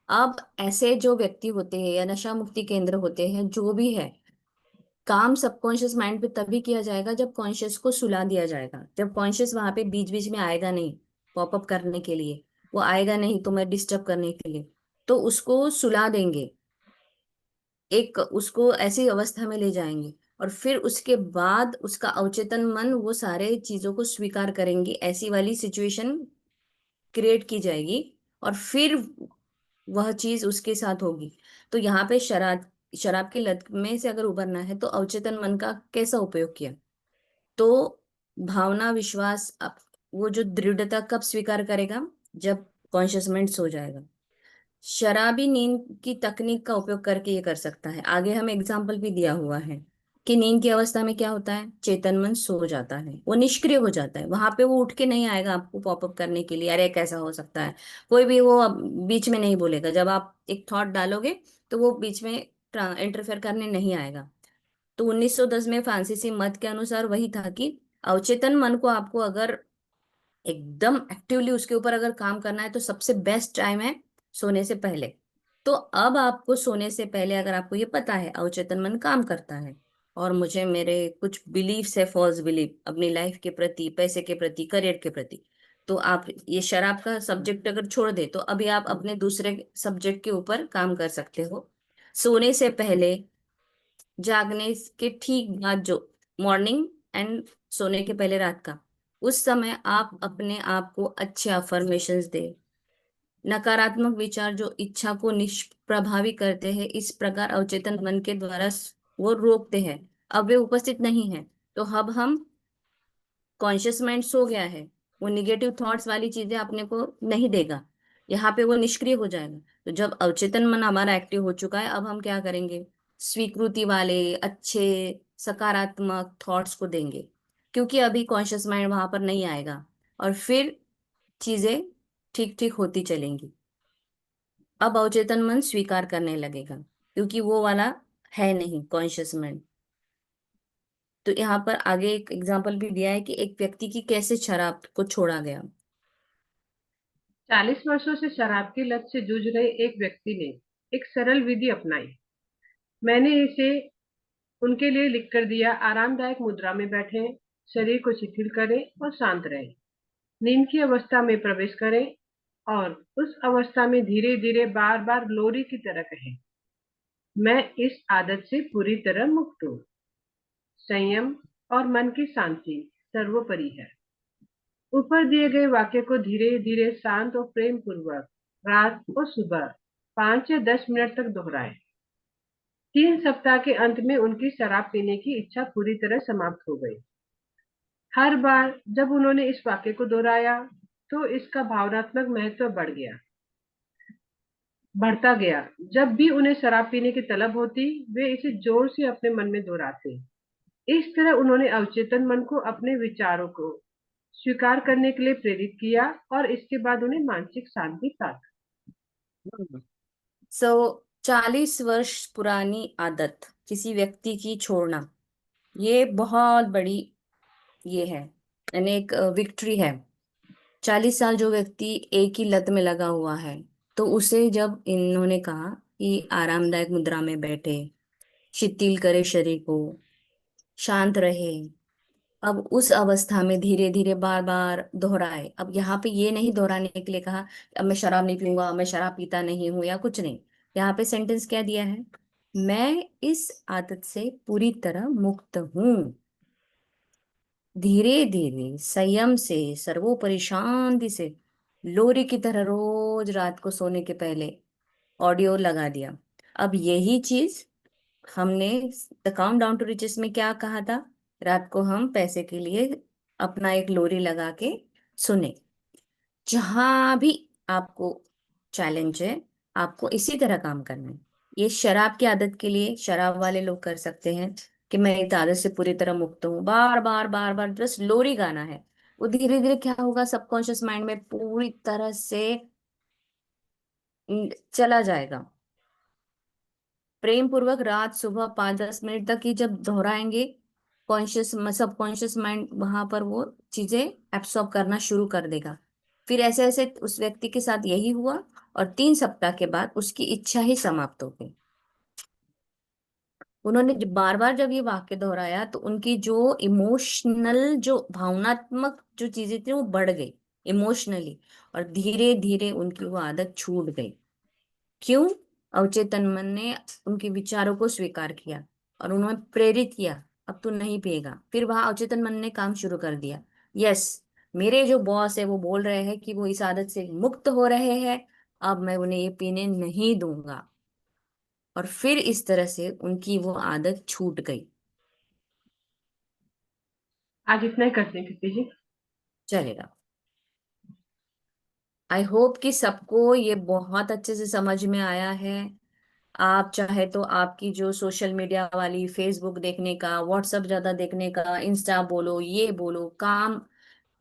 अब ऐसे जो व्यक्ति होते हैं या नशा मुक्ति केंद्र होते हैं, जो भी है, काम सबकॉन्शियस माइंड पे तभी किया जाएगा जब कॉन्शियस को सुला दिया जाएगा, जब कॉन्शियस वहां पे बीच बीच में आएगा नहीं पॉपअप करने के लिए, वो आएगा नहीं तो मैं डिस्टर्ब करने के लिए, तो उसको सुला देंगे, एक उसको ऐसी अवस्था में ले जाएंगे, और फिर उसके बाद उसका अवचेतन मन वो सारे चीजों को स्वीकार करेंगी, ऐसी वाली सिचुएशन क्रिएट की जाएगी, और फिर वह चीज उसके साथ होगी। तो यहाँ पे शराब शराब की लत में से अगर उभरना है तो अवचेतन मन का कैसा उपयोग किया, तो भावना विश्वास वो जो दृढ़ता कब स्वीकार करेगा, जब कॉन्शियस माइंड सो जाएगा। शराबी नींद की तकनीक का उपयोग करके ये कर सकता है, आगे हमें एग्जाम्पल भी दिया हुआ है कि नींद की अवस्था में क्या होता है, चेतन मन सो जाता है, वो निष्क्रिय हो जाता है, वहां पे वो उठ के नहीं आएगा आपको पॉपअप करने के लिए, अरे कैसा हो सकता है, कोई भी वो अब बीच में नहीं बोलेगा, जब आप एक थॉट डालोगे तो वो बीच में इंटरफेयर करने नहीं आएगा। तो 1910 में फ्रांसीसी मत के अनुसार वही था कि अवचेतन मन को आपको अगर एकदम एक्टिवली उसके ऊपर अगर काम करना है तो सबसे बेस्ट टाइम है सोने से पहले। तो अब आपको सोने से पहले अगर आपको ये पता है अवचेतन मन काम करता है और मुझे मेरे कुछ बिलीफ्स है, फॉल्स बिलीफ अपनी लाइफ के प्रति, पैसे के प्रति, करियर के प्रति, तो आप ये शराब का सब्जेक्ट अगर छोड़ दे तो अभी आप अपने दूसरे सब्जेक्ट के ऊपर काम कर सकते हो। सोने से पहले, जागने के ठीक बाद, जो मॉर्निंग एंड सोने के पहले रात का, उस समय आप अपने आप को अच्छे अफर्मेशंस दे। नकारात्मक विचार जो इच्छा को निष्प्रभावी करते हैं, इस प्रकार अवचेतन मन के द्वारा वो रोकते हैं। अब वे उपस्थित नहीं है, तो अब हम, कॉन्शियस माइंड सो गया है, वो निगेटिव थॉट्स वाली चीजें अपने को नहीं देगा, यहाँ पे वो निष्क्रिय हो जाएगा। तो जब अवचेतन मन हमारा एक्टिव हो चुका है, अब हम क्या करेंगे, स्वीकृति वाले अच्छे सकारात्मक थॉट्स को देंगे, क्योंकि अभी कॉन्शियस माइंड वहां पर नहीं आएगा, और फिर चीजें ठीक ठीक होती चलेंगी। अब अवचेतन मन स्वीकार करने लगेगा, क्योंकि वो वाला है नहीं कॉन्शियस माइंड। तो यहाँ पर आगे एक एग्जाम्पल भी दिया है कि एक व्यक्ति की कैसे शराब को छोड़ा गया। 40 वर्षों से शराब की लत से जूझ रहे एक व्यक्ति ने एक सरल विधि अपनाई। मैंने इसे उनके लिए लिख कर दिया। आरामदायक मुद्रा में बैठें, शरीर को शिथिल करें और शांत रहें। नींद की अवस्था में प्रवेश करें और उस अवस्था में धीरे धीरे बार बार लोरी की तरह कहें, मैं इस आदत से पूरी तरह मुक्त हूँ। संयम और मन की शांति सर्वोपरि है। ऊपर दिए गए वाक्य को धीरे धीरे, शांत और प्रेम पूर्वक रात और सुबह 5 या 10 मिनट तक दोहराएं। 3 सप्ताह के अंत में उनकी शराब पीने की इच्छा पूरी तरह समाप्त हो गई। हर बार जब उन्होंने इस वाक्य को दोहराया तो इसका भावनात्मक महत्व बढ़ता गया। जब भी उन्हें शराब पीने की तलब होती, वे इसे जोर से अपने मन में दोहराते। इस तरह उन्होंने अवचेतन मन को अपने विचारों को स्वीकार करने के लिए प्रेरित किया और इसके बाद उन्हें मानसिक शांति प्राप्त। सो 40 वर्ष पुरानी आदत किसी व्यक्ति की छोड़ना, ये बहुत बड़ी, ये है यानी एक विक्ट्री है। 40 साल जो व्यक्ति एक ही लत में लगा हुआ है, तो उसे जब इन्होंने कहा कि आरामदायक मुद्रा में बैठे, शिथिल करे शरीर को, शांत रहे, अब उस अवस्था में धीरे धीरे बार बार दोहराए। अब यहाँ पे ये नहीं दोहराने के लिए कहा अब मैं शराब नहीं पीऊंगा, मैं शराब पीता नहीं हूं या कुछ नहीं। यहाँ पे सेंटेंस क्या दिया है, मैं इस आदत से पूरी तरह मुक्त हूं। धीरे धीरे संयम से, सर्वोपरि शांति से, लोरी की तरह रोज रात को सोने के पहले ऑडियो लगा दिया। अब यही चीज हमने the countdown to riches में क्या कहा था, रात को हम पैसे के लिए अपना एक लोरी लगा के सुने। जहां भी आपको चैलेंज है, आपको इसी तरह काम करना है। ये शराब की आदत के लिए शराब वाले लोग कर सकते हैं कि मैं इस आदत से पूरी तरह मुक्त हूँ, बार बार बार बार बस लोरी गाना है। वो धीरे धीरे क्या होगा, सबकॉन्शियस माइंड में पूरी तरह से चला जाएगा। प्रेम पूर्वक रात सुबह 5-10 मिनट तक ही जब दोहराएंगे, कॉन्शियस सबकॉन्शियस माइंड वहां पर वो चीजें एब्सॉर्ब करना शुरू कर देगा। फिर ऐसे ऐसे उस व्यक्ति के साथ यही हुआ, और 3 सप्ताह के बाद उसकी इच्छा ही समाप्त हो गई। उन्होंने बार बार जब ये वाक्य दोहराया तो उनकी जो इमोशनल, जो भावनात्मक जो चीजें थी वो बढ़ गई इमोशनली, और धीरे धीरे उनकी वो आदत छूट गई। क्यों? अवचेतन मन ने उनके विचारों को स्वीकार किया और उन्हें प्रेरित किया, अब तू नहीं पिएगा। फिर वहां अवचेतन मन ने काम शुरू कर दिया। यस, मेरे जो बॉस है वो बोल रहे हैं कि वो इस आदत से मुक्त हो रहे हैं, अब मैं उन्हें ये पीने नहीं दूंगा। और फिर इस तरह से उनकी वो आदत छूट गई। आज इतना ही करते हैं कृति जी। चलेगा। आई होप कि सबको ये बहुत अच्छे से समझ में आया है। आप चाहे तो आपकी जो सोशल मीडिया वाली, फेसबुक देखने का, व्हाट्सएप ज्यादा देखने का, इंस्टा बोलो, ये बोलो, काम,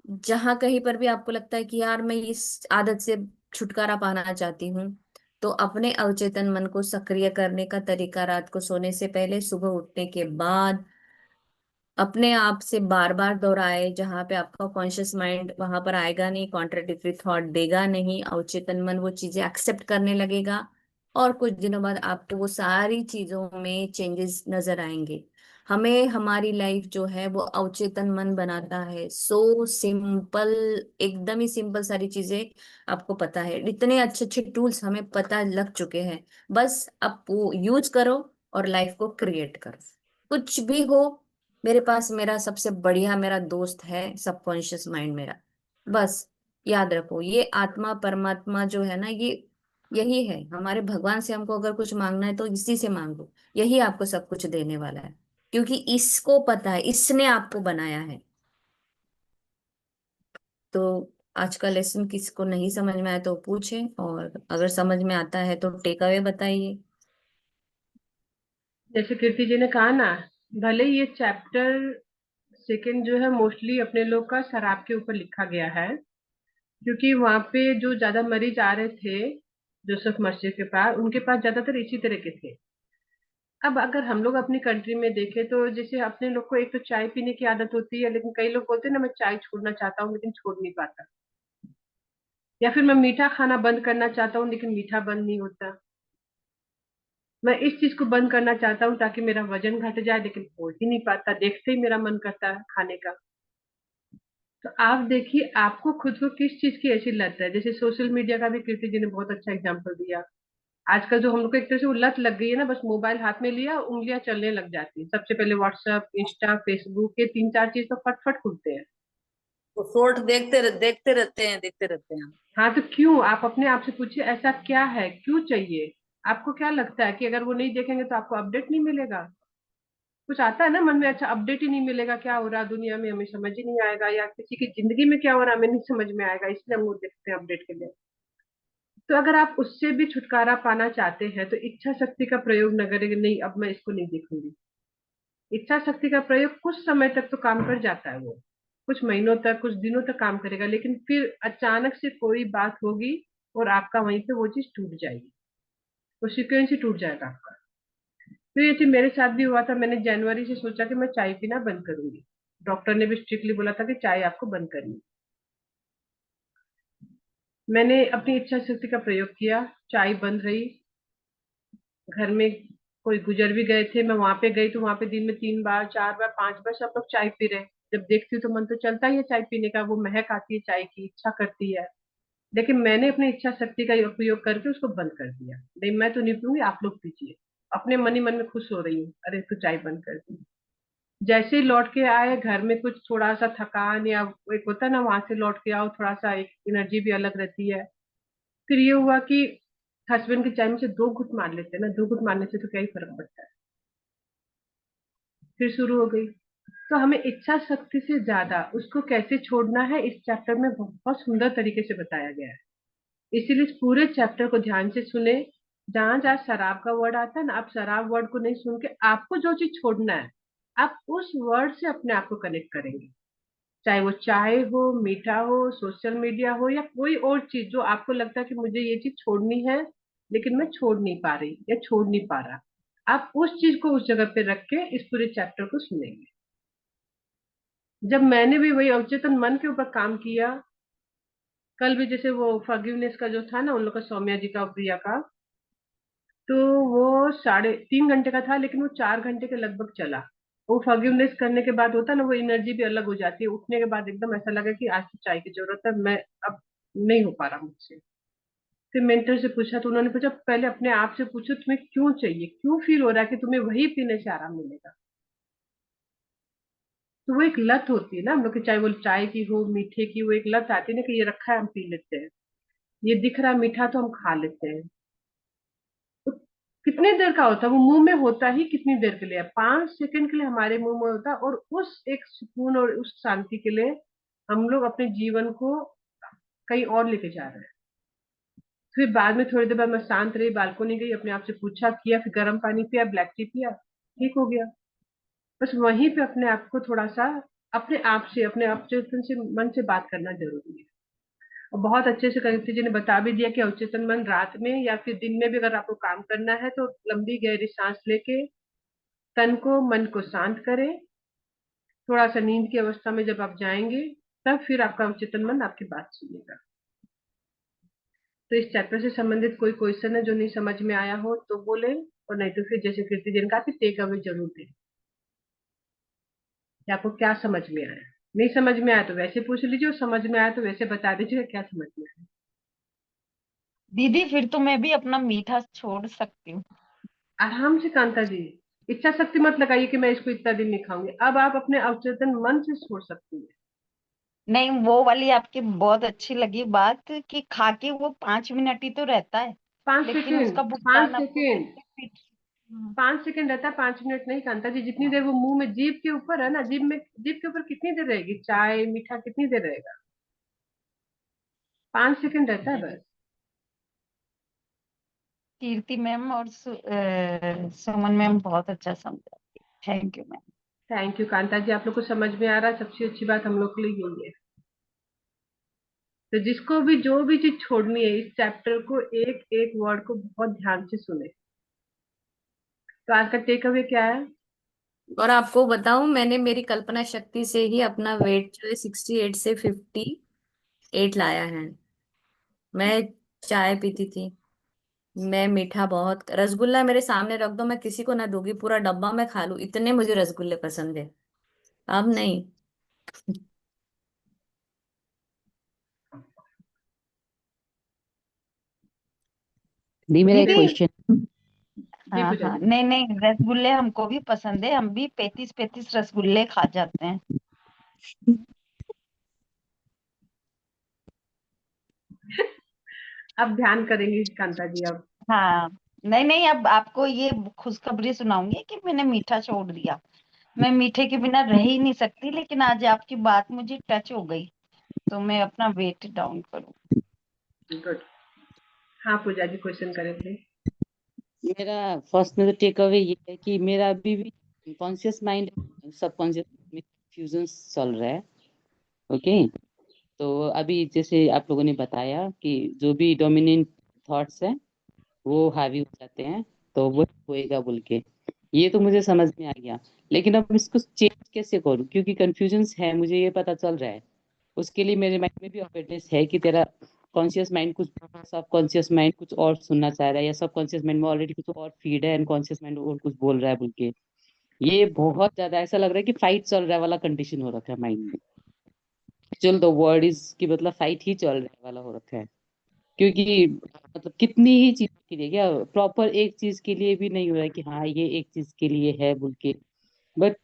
जहां कहीं पर भी आपको लगता है कि यार मैं इस आदत से छुटकारा पाना चाहती हूँ, तो अपने अवचेतन मन को सक्रिय करने का तरीका रात को सोने से पहले, सुबह उठने के बाद अपने आप से बार बार दोहराए, जहाँ पे आपका कॉन्शियस माइंड वहां पर आएगा नहीं, कॉन्ट्राडिक्टरी थॉट देगा नहीं, अवचेतन मन वो चीजें एक्सेप्ट करने लगेगा। और कुछ दिनों बाद आपको वो सारी चीजों में चेंजेस नजर आएंगे। हमें हमारी लाइफ जो है वो अवचेतन मन बनाता है। सो सिंपल, एकदम ही सिंपल सारी चीजें आपको पता है, इतने अच्छे अच्छे टूल्स हमें पता लग चुके हैं। बस आप वो यूज करो और लाइफ को क्रिएट करो। कुछ भी हो, मेरे पास मेरा सबसे बढ़िया मेरा दोस्त है सबकॉन्शियस माइंड मेरा। बस याद रखो, ये आत्मा परमात्मा जो है ना, ये यही है हमारे भगवान से। हमको अगर कुछ मांगना है तो इसी से मांगो, यही आपको सब कुछ देने वाला है। क्योंकि इसको पता है, इसने आपको बनाया है। तो आज का लेसन किसको नहीं समझ में आया तो पूछे, और अगर समझ में आता है तो टेक अवे बताइए। जैसे कीर्ति जी ने कहा ना, भले ही ये चैप्टर सेकंड जो है मोस्टली अपने लोग का शराब के ऊपर लिखा गया है, क्योंकि वहां पे जो ज्यादा मरीज आ रहे थे जोसेफ मस्जिद के पास, उनके पास ज्यादातर इसी तरह के थे। अब अगर हम लोग अपनी कंट्री में देखें तो जैसे अपने लोग को एक तो चाय पीने की आदत होती है, लेकिन कई लोग बोलते हैं ना, मैं चाय छोड़ना चाहता हूँ लेकिन छोड़ नहीं पाता। या फिर मैं मीठा खाना बंद करना चाहता हूँ लेकिन मीठा बंद नहीं होता। मैं इस चीज को बंद करना चाहता हूँ ताकि मेरा वजन घट जाए, लेकिन हो ही नहीं पाता, देखते ही मेरा मन करता है खाने का। तो आप देखिए आपको खुद को किस चीज की ऐसी लत है। जैसे सोशल मीडिया का भी कीर्ति जी ने बहुत अच्छा एग्जाम्पल दिया। आजकल जो हम लोग को एक तरह से वो लत लग गई है ना, बस मोबाइल हाथ में लिया उंगलियां चलने लग जाती है। सबसे पहले व्हाट्सएप, इंस्टा, फेसबुक, ये तीन चार चीज तो फटफट खुलते हैं। वो शॉर्ट देखते रहते हैं, देखते रहते हैं। हाँ, तो क्यों, आप अपने आप से पूछिए ऐसा क्या है, क्यों चाहिए। आपको क्या लगता है कि अगर वो नहीं देखेंगे तो आपको अपडेट नहीं मिलेगा? कुछ आता है ना मन में, अच्छा अपडेट ही नहीं मिलेगा, क्या हो रहा है दुनिया में हमें समझ ही नहीं आएगा, या किसी की जिंदगी में क्या हो रहा है हमें नहीं समझ में आएगा, इसलिए हम लोग देखते हैं अपडेट के लिए। तो अगर आप उससे भी छुटकारा पाना चाहते हैं तो इच्छा शक्ति का प्रयोग न करेंगे, नहीं अब मैं इसको नहीं देखूंगी। इच्छा शक्ति का प्रयोग कुछ समय तक तो काम कर जाता है, वो कुछ महीनों तक, कुछ दिनों तक काम करेगा, लेकिन फिर अचानक से कोई बात होगी और आपका वहीं पे वो चीज टूट जाएगी, वो सीक्वेंस ही टूट जाएगा आपका। तो ये चीज मेरे साथ भी हुआ था। मैंने जनवरी से सोचा कि मैं चाय पीना बंद करूंगी। डॉक्टर ने भी स्ट्रिक्टली बोला था कि चाय आपको बंद करनी है। मैंने अपनी इच्छा शक्ति का प्रयोग किया, चाय बंद रही। घर में कोई गुजर भी गए थे, मैं वहां पे गई तो वहां पे दिन में 3 बार, 4 बार, 5 बार सब लोग चाय पी रहे हैं। जब देखती हूँ तो मन तो चलता ही है चाय पीने का, वो महक आती है चाय की, इच्छा करती है। लेकिन मैंने अपनी इच्छा शक्ति का उपयोग करके उसको बंद कर दिया। नहीं मैं तो नहीं पीऊंगी, आप लोग पीजिए। अपने मन ही मन में खुश हो रही हूँ, अरे तो चाय बंद कर दी। जैसे ही लौट के आए घर में, कुछ थोड़ा सा थकान या एक होता है ना, वहां से लौट के आओ थोड़ा सा एक एनर्जी भी अलग रहती है। फिर ये हुआ कि हस्बैंड के चाय में से 2 घुट मार लेते हैं ना, 2 घुट मारने से तो क्या ही फर्क पड़ता है। फिर शुरू हो गई। तो हमें इच्छा शक्ति से ज्यादा उसको कैसे छोड़ना है इस चैप्टर में बहुत सुंदर तरीके से बताया गया है। इसीलिए इस पूरे चैप्टर को ध्यान से सुने। जहां जहां शराब का वर्ड आता है ना, आप शराब वर्ड को नहीं सुन के आपको जो चीज छोड़ना है, आप उस वर्ड से अपने आप को कनेक्ट करेंगे। चाहे वो चाय हो, मीठा हो, सोशल मीडिया हो, या कोई और चीज जो आपको लगता है कि मुझे ये चीज छोड़नी है लेकिन मैं छोड़ नहीं पा रही या छोड़ नहीं पा रहा, आप उस चीज को उस जगह पे रख के इस पूरे चैप्टर को सुनेंगे। जब मैंने भी वही अवचेतन मन के ऊपर काम किया, कल भी जैसे वो फॉरगिवनेस का जो था ना उन लोग का, सौम्या जी का और प्रिया का, तो वो 3.5 घंटे का था लेकिन वो 4 घंटे के लगभग चला। वो फॉरगिवनेस करने के बाद होता है ना, वो एनर्जी भी अलग हो जाती है, उठने के बाद एकदम ऐसा लगा कि आज तो चाय की जरूरत है, मैं अब नहीं हो पा रहा मुझसे। फिर मेंटर से पूछा तो उन्होंने पूछा पहले अपने आप से पूछो तुम्हें क्यों चाहिए, क्यों फील हो रहा है कि तुम्हें वही पीने से आराम मिलेगा। तो वो एक लत होती है ना हम लोग की, चाहे वो चाय की हो, मीठे की, वो एक लत आती है ना कि ये रखा है हम पी लेते हैं, ये दिख रहा है मीठा तो हम खा लेते हैं। तो कितने देर का होता है वो, मुंह में होता ही कितनी देर के लिए है, 5 सेकंड के लिए हमारे मुंह में होता है, और उस एक सुकून और उस शांति के लिए हम लोग अपने जीवन को कहीं और लेके जा रहे हैं। फिर बाद में थोड़ी देर बाद मैं शांत रही, बालकोनी गई, अपने आप से पूछा किया, फिर गर्म पानी पिया, ब्लैक टी पिया, ठीक हो गया। बस वहीं पे अपने आप को थोड़ा सा अपने आप से, अपने अवचेतन से मन से बात करना जरूरी है। और बहुत अच्छे से कविता जी ने बता भी दिया कि अवचेतन मन रात में या फिर दिन में भी अगर आपको काम करना है तो लंबी गहरी सांस लेके तन को मन को शांत करें, थोड़ा सा नींद की अवस्था में जब आप जाएंगे, तब फिर आपका अवचेतन मन आपकी बात सुनेगा। तो इस चैप्टर से संबंधित कोई क्वेश्चन है जो नहीं समझ में आया हो तो बोले, और नहीं तो फिर जैसे कीर्ति जी ने कहा कि टेक अवे जरूर दें कि आपको क्या समझ में आया। नहीं समझ में आया तो वैसे पूछ लीजिए, और समझ में आया तो वैसे बता दीजिएगा क्या समझ में आया। दीदी फिर तो मैं भी अपना मीठा छोड़ सकती हूँ। आराम से कांता जी, इच्छा शक्ति मत लगाइए कि मैं इसको इतना दिन नहीं खाऊंगी। अब आप अपने अवचेतन मन से छोड़ सकती हैं। नहीं, वो वाली आपकी बहुत अच्छी लगी बात कि खा के वो 5 मिनट ही तो रहता है, पांच लेकिन सेकेंड उसका पांच भुगतान आपको सेकेंड कैसे फिर। 5 सेकेंड रहता है, 5 मिनट नहीं कांता जी। जितनी देर वो मुंह में जीभ के ऊपर है ना, जीभ के ऊपर कितनी देर रहेगी चाय मीठा, कितनी देर रहेगा? 5 सेकेंड रहता है बस। कीर्ति मैम और सुमन मैम बहुत अच्छा समझा। Thank you ma'am. Thank you Kanta ji, आप लोग को समझ में आ रहा है, सबसे अच्छी बात हम लोग के लिए यही है। तो जिसको भी जो भी चीज छोड़नी है, इस चैप्टर को एक एक वर्ड को बहुत ध्यान से सुने। तो आज का टेक अवे क्या है? और आपको बताऊं, मैंने मेरी कल्पना शक्ति से ही अपना वेट जो है 68 से 58 लाया है। मैं चाय पीती थी, मैं मीठा बहुत, रसगुल्ला मेरे सामने रख दो मैं किसी को ना दूंगी, पूरा डब्बा मैं खा लूं, इतने मुझे रसगुल्ले पसंद है। अब नहीं। दी मेरा एक दीदी क्वेश्चन। जी हाँ पूजा हाँ, जी। नहीं नहीं, रसगुल्ले हमको भी पसंद है, हम भी 35 रसगुल्ले खा जाते हैं। अब ध्यान करेंगे कांता जी अब। हाँ, नहीं नहीं, अब आपको ये खुशखबरी सुनाऊंगी कि मैंने मीठा छोड़ दिया। मैं मीठे के बिना रह ही नहीं सकती, लेकिन आज आपकी बात मुझे टच हो गई, तो मैं अपना वेट डाउन करूँ। गुड। हाँ पूजा जी, क्वेश्चन करें प्लीज। मेरा फर्स्ट में तो टेक अवे ये है कि मेरा अभी भी कॉन्शियस माइंड सबकॉन्शियस में फ्यूजन चल रहा है। ओके। तो अभी जैसे आप लोगों ने बताया कि जो भी डोमिनेंट थॉट्स हैं वो हावी हो जाते हैं, तो वो होएगा बोल के ये तो मुझे समझ में आ गया। लेकिन अब इसको चेंज कैसे करूँ, क्योंकि कंफ्यूजन है, मुझे ये पता चल रहा है। उसके लिए मेरे माइंड में भी अवेयरनेस है कि तेरा कॉन्शियस माइंड कुछ, सब कॉन्शियस माइंड कुछ और सुनना चाह रहा है, या सब कॉन्शियस माइंड में ऑलरेडी कुछ और फीड है, एंड कॉन्शियस माइंड और कुछ बोल रहा है बोल के। ये बहुत ज्यादा ऐसा लग रहा है कि फाइट चल रहा है वाला कंडीशन हो रखा है माइंड में। चल द वर्ड इज कि मतलब फाइट ही चल रहा है वाला हो रखा है। क्योंकि मतलब कितनी ही चीज के लिए, क्या प्रॉपर एक चीज के लिए भी नहीं हो रहा है कि हाँ ये एक चीज के लिए है बोल के। बट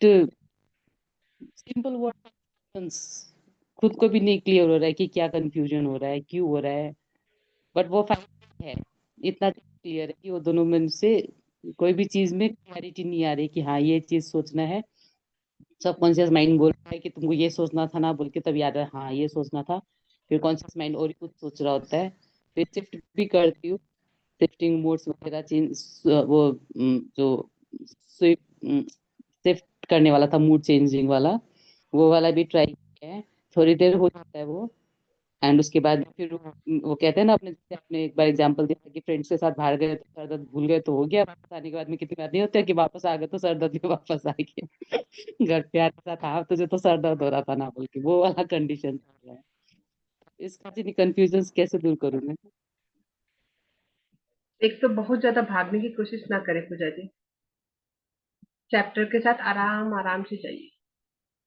सिंपल वर्ड खुद को भी नहीं क्लियर हो रहा है कि क्या कंफ्यूजन हो रहा है, क्यों हो रहा है। बट वो फैक्ट है, इतना क्लियर है कि वो दोनों में से कोई भी चीज में क्लैरिटी नहीं आ रही कि हाँ ये चीज सोचना है। सबकॉन्शियस माइंड बोल रहा है कि तुमको ये सोचना था ना बोल के, तब याद है हाँ ये सोचना था। फिर कॉन्शियस माइंड और ही कुछ सोच रहा होता है। फिर शिफ्ट भी करती हूँ, शिफ्टिंग मोड्स वगैरह चेंज, वो जो शिफ्ट करने वाला था, मूड चेंजिंग वाला, वो वाला भी ट्राई किया है। थोड़ी देर हो जाता है वो, एंड उसके बाद फिर वो कहते हैं ना, अपने जैसे आपने एक बार एग्जांपल दिया कि फ्रेंड्स के साथ बाहर गए तो सर दर्द भूल गए तो हो गया, वापस आने के बाद में कितनी बार नहीं होता है कि वापस आ गए तो सर दर्द भी वापस आ गया। घर पे आने के साथ हाँ तुझे तो सर दर्द हो रहा था ना बोल के, वो वाला कंडीशन चल रहा है। इसका कंफ्यूजन कैसे दूर करूँ मैं? एक तो बहुत ज्यादा भागने की कोशिश ना करें पूजा जी। चैप्टर के साथ आराम आराम से जाइए।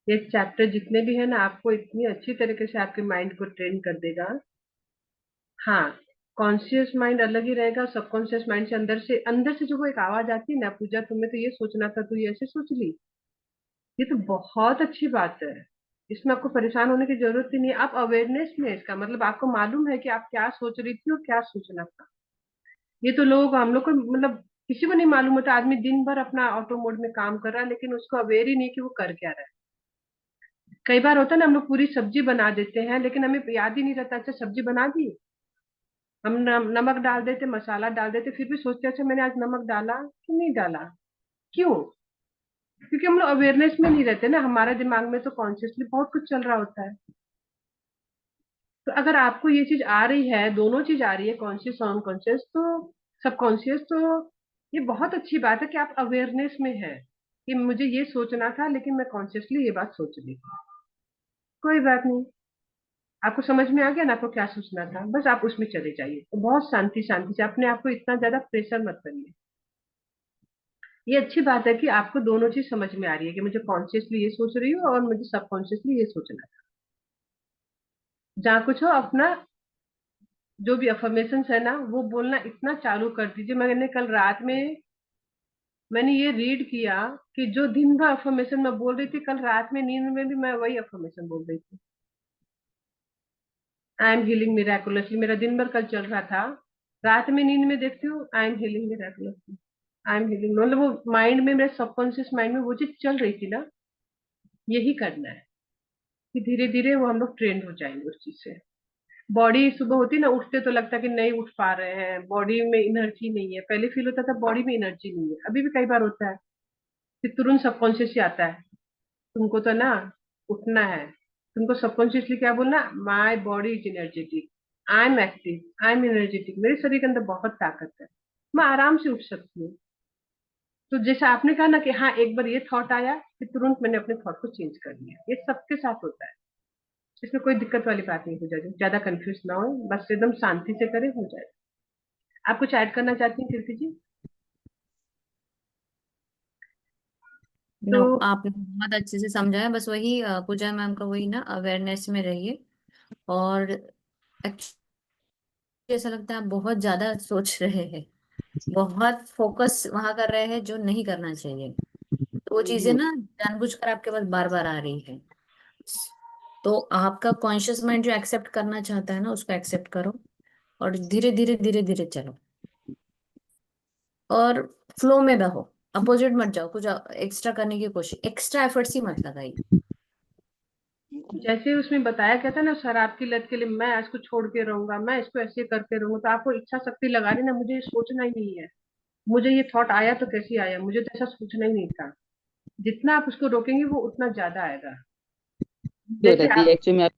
ये चैप्टर जितने भी है ना, आपको इतनी अच्छी तरीके से आपके माइंड को ट्रेन कर देगा। हाँ, कॉन्शियस माइंड अलग ही रहेगा, सबकॉन्शियस माइंड से अंदर से जो वो एक आवाज आती है ना, पूजा तुम्हें तो ये सोचना था, तू ये ऐसे सोच ली। ये तो बहुत अच्छी बात है। इसमें आपको परेशान होने की जरूरत ही नहीं है। आप अवेयरनेस में, इसका मतलब आपको मालूम है कि आप क्या सोच रही थी और क्या सोचना था। ये तो लोग, हम लोग को मतलब किसी को नहीं मालूम होता। आदमी दिन भर अपना ऑटो मोड में काम कर रहा है, लेकिन उसको अवेयर ही नहीं कि वो कर क्या रहा है। कई बार होता है ना, हम लोग पूरी सब्जी बना देते हैं लेकिन हमें याद ही नहीं रहता, अच्छा सब्जी बना दी। हम नमक डाल देते, मसाला डाल देते, फिर भी सोचते अच्छा मैंने आज नमक डाला कि नहीं डाला। क्यों? क्योंकि हम लोग अवेयरनेस में नहीं रहते ना, हमारे दिमाग में तो कॉन्शियसली बहुत कुछ चल रहा होता है। तो अगर आपको ये चीज आ रही है, दोनों चीज आ रही है, कॉन्शियस और अनकॉन्शियस, तो सबकॉन्शियस, तो ये बहुत अच्छी बात है कि आप अवेयरनेस में है। कि मुझे ये सोचना था लेकिन मैं कॉन्शियसली ये बात सोच ली। कोई बात नहीं, आपको समझ में आ गया ना आपको क्या सोचना था, बस आप उसमें चले जाइए। तो बहुत शांति शांति से, अपने आप को इतना ज्यादा प्रेशर मत करिए। ये अच्छी बात है कि आपको दोनों चीज समझ में आ रही है कि मुझे कॉन्शियसली ये सोच रही हूँ और मुझे सबकॉन्शियसली ये सोचना है। जहाँ कुछ हो, अपना जो भी अफर्मेशन है ना वो बोलना इतना चालू कर दीजिए। मैंने कल रात में मैंने ये रीड किया कि जो दिन भर अफर्मेशन मैं बोल रही थी, कल रात में नींद में भी मैं वही अफर्मेशन बोल रही थी। आई एम हीलिंग मिराकुलसली, मेरा दिन भर कल चल रहा था। रात में नींद में देखती हूँ I am healing miraculously, I am healing. मतलब वो माइंड में, मेरे सबकॉन्शियस माइंड में वो चीज चल रही थी ना। यही करना है कि धीरे धीरे वो हम लोग ट्रेंड हो जाएंगे उस चीज से। बॉडी सुबह होती ना, उठते तो लगता है कि नहीं उठ पा रहे हैं, बॉडी में एनर्जी नहीं है। पहले फील होता था बॉडी में एनर्जी नहीं है, अभी भी कई बार होता है। फिर तुरंत सबकॉन्शियस ही आता है, तुमको तो ना उठना है। तुमको सबकॉन्शियसली क्या बोलना, my body is energetic, I am active, I am energetic, मेरे शरीर के अंदर बहुत ताकत है, मैं आराम से उठ सकती हूँ। तो जैसे आपने कहा ना कि हाँ एक बार ये थॉट आया, फिर तुरंत मैंने अपने थॉट को चेंज कर लिया। ये सबके साथ होता है, इसमें कोई दिक्कत वाली बात नहीं हो जाएगी। ज्यादा कंफ्यूज ना हो, बस एकदम शांति से करें, हो जाए। आप कुछ ऐड करना चाहती हैं कीर्ति जी? नो, तो आपने बहुत अच्छे से समझाया। बस वही पूजा मैम का वही ना, अवेयरनेस में रहिए। और एक्चुअली ऐसा लगता है आप बहुत ज्यादा सोच रहे हैं, बहुत फोकस वहां कर रहे हैं जो नहीं करना चाहिए। तो वो चीजें ना जानबूझकर आपके पास बार बार आ रही है। तो आपका कॉन्शियस माइंड जो एक्सेप्ट करना चाहता है ना, उसको एक्सेप्ट करो और धीरे धीरे धीरे धीरे चलो। और फ्लो में रहो, अपोजिट मत जाओ, कुछ एक्स्ट्रा करने की कोशिश, एक्स्ट्रा एफर्ट्स ही मत लगाइए। जैसे उसमें बताया गया था ना, शराब की लत के लिए मैं इसको छोड़ के रहूंगा, मैं इसको ऐसे करके रहूंगा, तो आपको इच्छा शक्ति लगा रही ना, मुझे ये सोचना ही नहीं है। मुझे ये थॉट आया तो कैसे आया, मुझे तो ऐसा सोचना ही नहीं था। जितना आप उसको रोकेंगे वो उतना ज्यादा आएगा। हो जैसे रहा है आप, एक्चुअली में,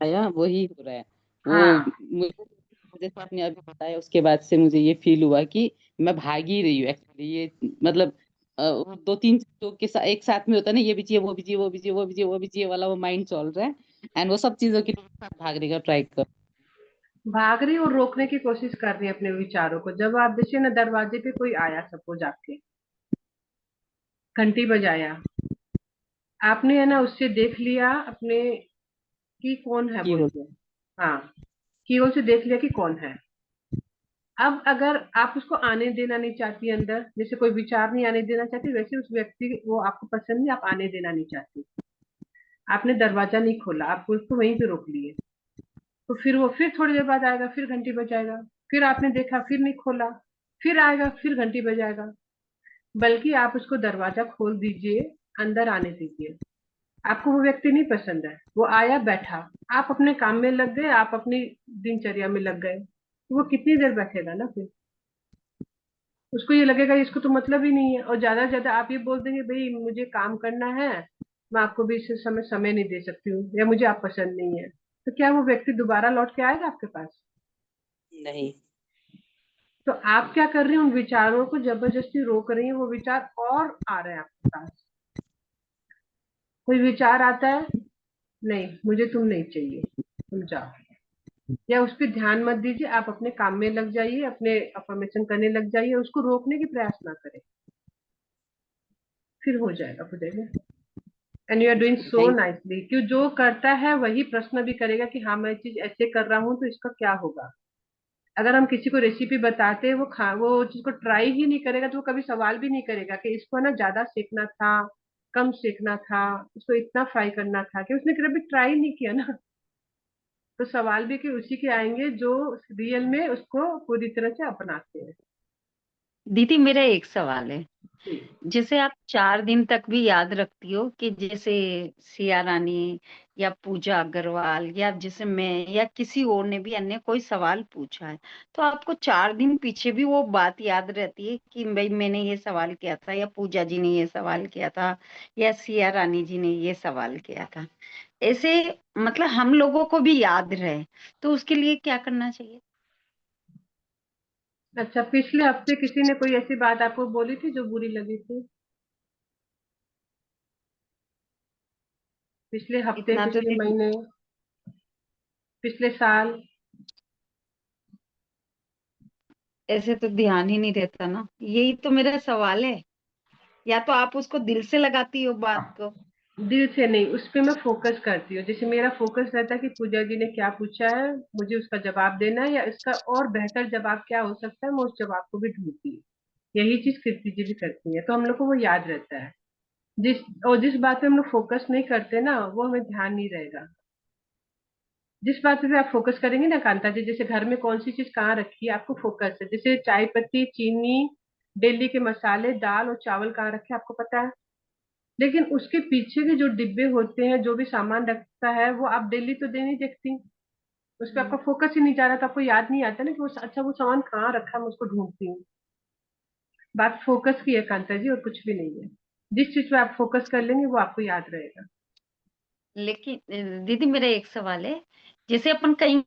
आया वही हो रहा है। वो हाँ मुझे, जैसे आपने अभी बताया उसके बाद से मुझे ये फील हुआ कि मैं भाग ही रही हूँ एक्चुअली। ये मतलब वो दो तीन चीजों के साथ एक साथ में होता है ना, ये भी चाहिए वो भी चाहिए वो भी चाहिए वो भी चाहिए वो भी चाहिए वाला वो माइंड चल रहा है। एंड वो सब चीजों के साथ भागने का ट्राई कर। भाग रही और रोकने की कोशिश कर रही है अपने विचारों को। जब आप देखिए ना, दरवाजे पे कोई आया सपोज, आपके घंटी बजाया, आपने है ना उससे देख लिया अपने कि कौन है की बोल हो के। हाँ, कीहोल से देख लिया कि कौन है। अब अगर आप उसको आने देना नहीं चाहती अंदर, जैसे कोई विचार नहीं आने देना चाहती, वैसे उस व्यक्ति वो आपको पसंद नहीं, आप आने देना नहीं चाहती, आपने दरवाजा नहीं खोला, आप उसको वहीं पे रोक लिए। तो फिर वो फिर थोड़ी देर बाद आएगा, फिर घंटी बजाएगा। फिर आपने देखा, फिर नहीं खोला, फिर आएगा, फिर घंटी बजाएगा। बल्कि आप उसको दरवाजा खोल दीजिए, अंदर आने दीजिए। आपको वो व्यक्ति नहीं पसंद है, वो आया बैठा, आप अपने काम में लग गए, आप अपनी दिनचर्या में लग गए, तो वो कितनी देर बैठेगा ना फिर। उसको ये लगेगा इसको तो मतलब ही नहीं है। और ज्यादा से ज्यादा आप ये बोल देंगे भाई मुझे काम करना है, मैं आपको भी इस समय समय नहीं दे सकती हूँ, या मुझे आप पसंद नहीं है, तो क्या वो व्यक्ति दोबारा लौट के आएगा आपके पास? नहीं। तो आप क्या कर रही हैं, उन विचारों को जबरदस्ती रोक रही हैं, वो विचार और आ रहे हैं आपके पास। कोई विचार आता है, नहीं मुझे तुम नहीं चाहिए, तुम जाओ, या उस पर ध्यान मत दीजिए, आप अपने काम में लग जाइए, अपने अफर्मेशन करने लग जाइए, उसको रोकने की प्रयास ना करें। फिर हो जाएगा खुद ही। And you are doing so thank nicely. क्यों, जो करता है वही प्रश्न भी करेगा कि हाँ मैं चीज ऐसे कर रहा हूँ तो इसका क्या होगा। अगर हम किसी को रेसिपी बताते हैं, वो चीज को ट्राई ही नहीं करेगा, तो वो कभी सवाल भी नहीं करेगा कि इसको ना ज्यादा सेकना था, कम सेकना था, इसको इतना फ्राई करना था, कि उसने कभी ट्राई नहीं किया ना। तो सवाल भी कि उसी के आएंगे जो रियल में उसको पूरी तरह से अपनाते हैं। दीदी मेरा एक सवाल है। जी। जैसे आप 4 दिन तक भी याद रखती हो कि जैसे सिया रानी या पूजा अग्रवाल या जैसे मैं या किसी और ने भी अन्य कोई सवाल पूछा है, तो आपको 4 दिन पीछे भी वो बात याद रहती है कि भाई मैंने ये सवाल किया था या पूजा जी ने ये सवाल किया था या सिया रानी जी ने ये सवाल किया था, ऐसे मतलब हम लोगों को भी याद रहे, तो उसके लिए क्या करना चाहिए? अच्छा, पिछले हफ्ते किसी ने कोई ऐसी बात आपको बोली थी जो बुरी लगी थी? पिछले हफ्ते, इतना तो पिछले दीदी, महीने, पिछले साल। ऐसे तो ध्यान ही नहीं रहता ना, यही तो मेरा सवाल है। या तो आप उसको दिल से लगाती हो बात को। दिल से नहीं, उस पे मैं फोकस करती हूँ। जैसे मेरा फोकस रहता है कि पूजा जी ने क्या पूछा है, मुझे उसका जवाब देना है, या इसका और बेहतर जवाब क्या हो सकता है, मैं उस जवाब को भी ढूंढती हूँ। यही चीज कीर्ति जी भी करती है, तो हम लोग को वो याद रहता है। जिस बात पे हम लोग फोकस नहीं करते ना, वो हमें ध्यान नहीं रहेगा। जिस बात पे आप फोकस करेंगे ना कांता जी, जैसे घर में कौन सी चीज कहाँ रखी है, आपको फोकस है। जैसे चाय पत्ती, चीनी, डेली के मसाले, दाल और चावल कहाँ रखे हैं, आपको पता है। लेकिन उसके पीछे के जो डिब्बे होते हैं, जो भी सामान रखता है, वो आप डेली तो दे नहीं देखती। उस पर आपका फोकस ही नहीं जा रहा, तो आपको याद नहीं आता ना कि वो अच्छा वो सामान कहाँ रखा है, मैं उसको ढूंढती हूँ। बात फोकस की है कांता जी, और कुछ भी नहीं है। जिस चीज पे आप फोकस कर लेंगे वो आपको याद रहेगा। लेकिन दीदी मेरा एक सवाल है, जैसे अपन कहीं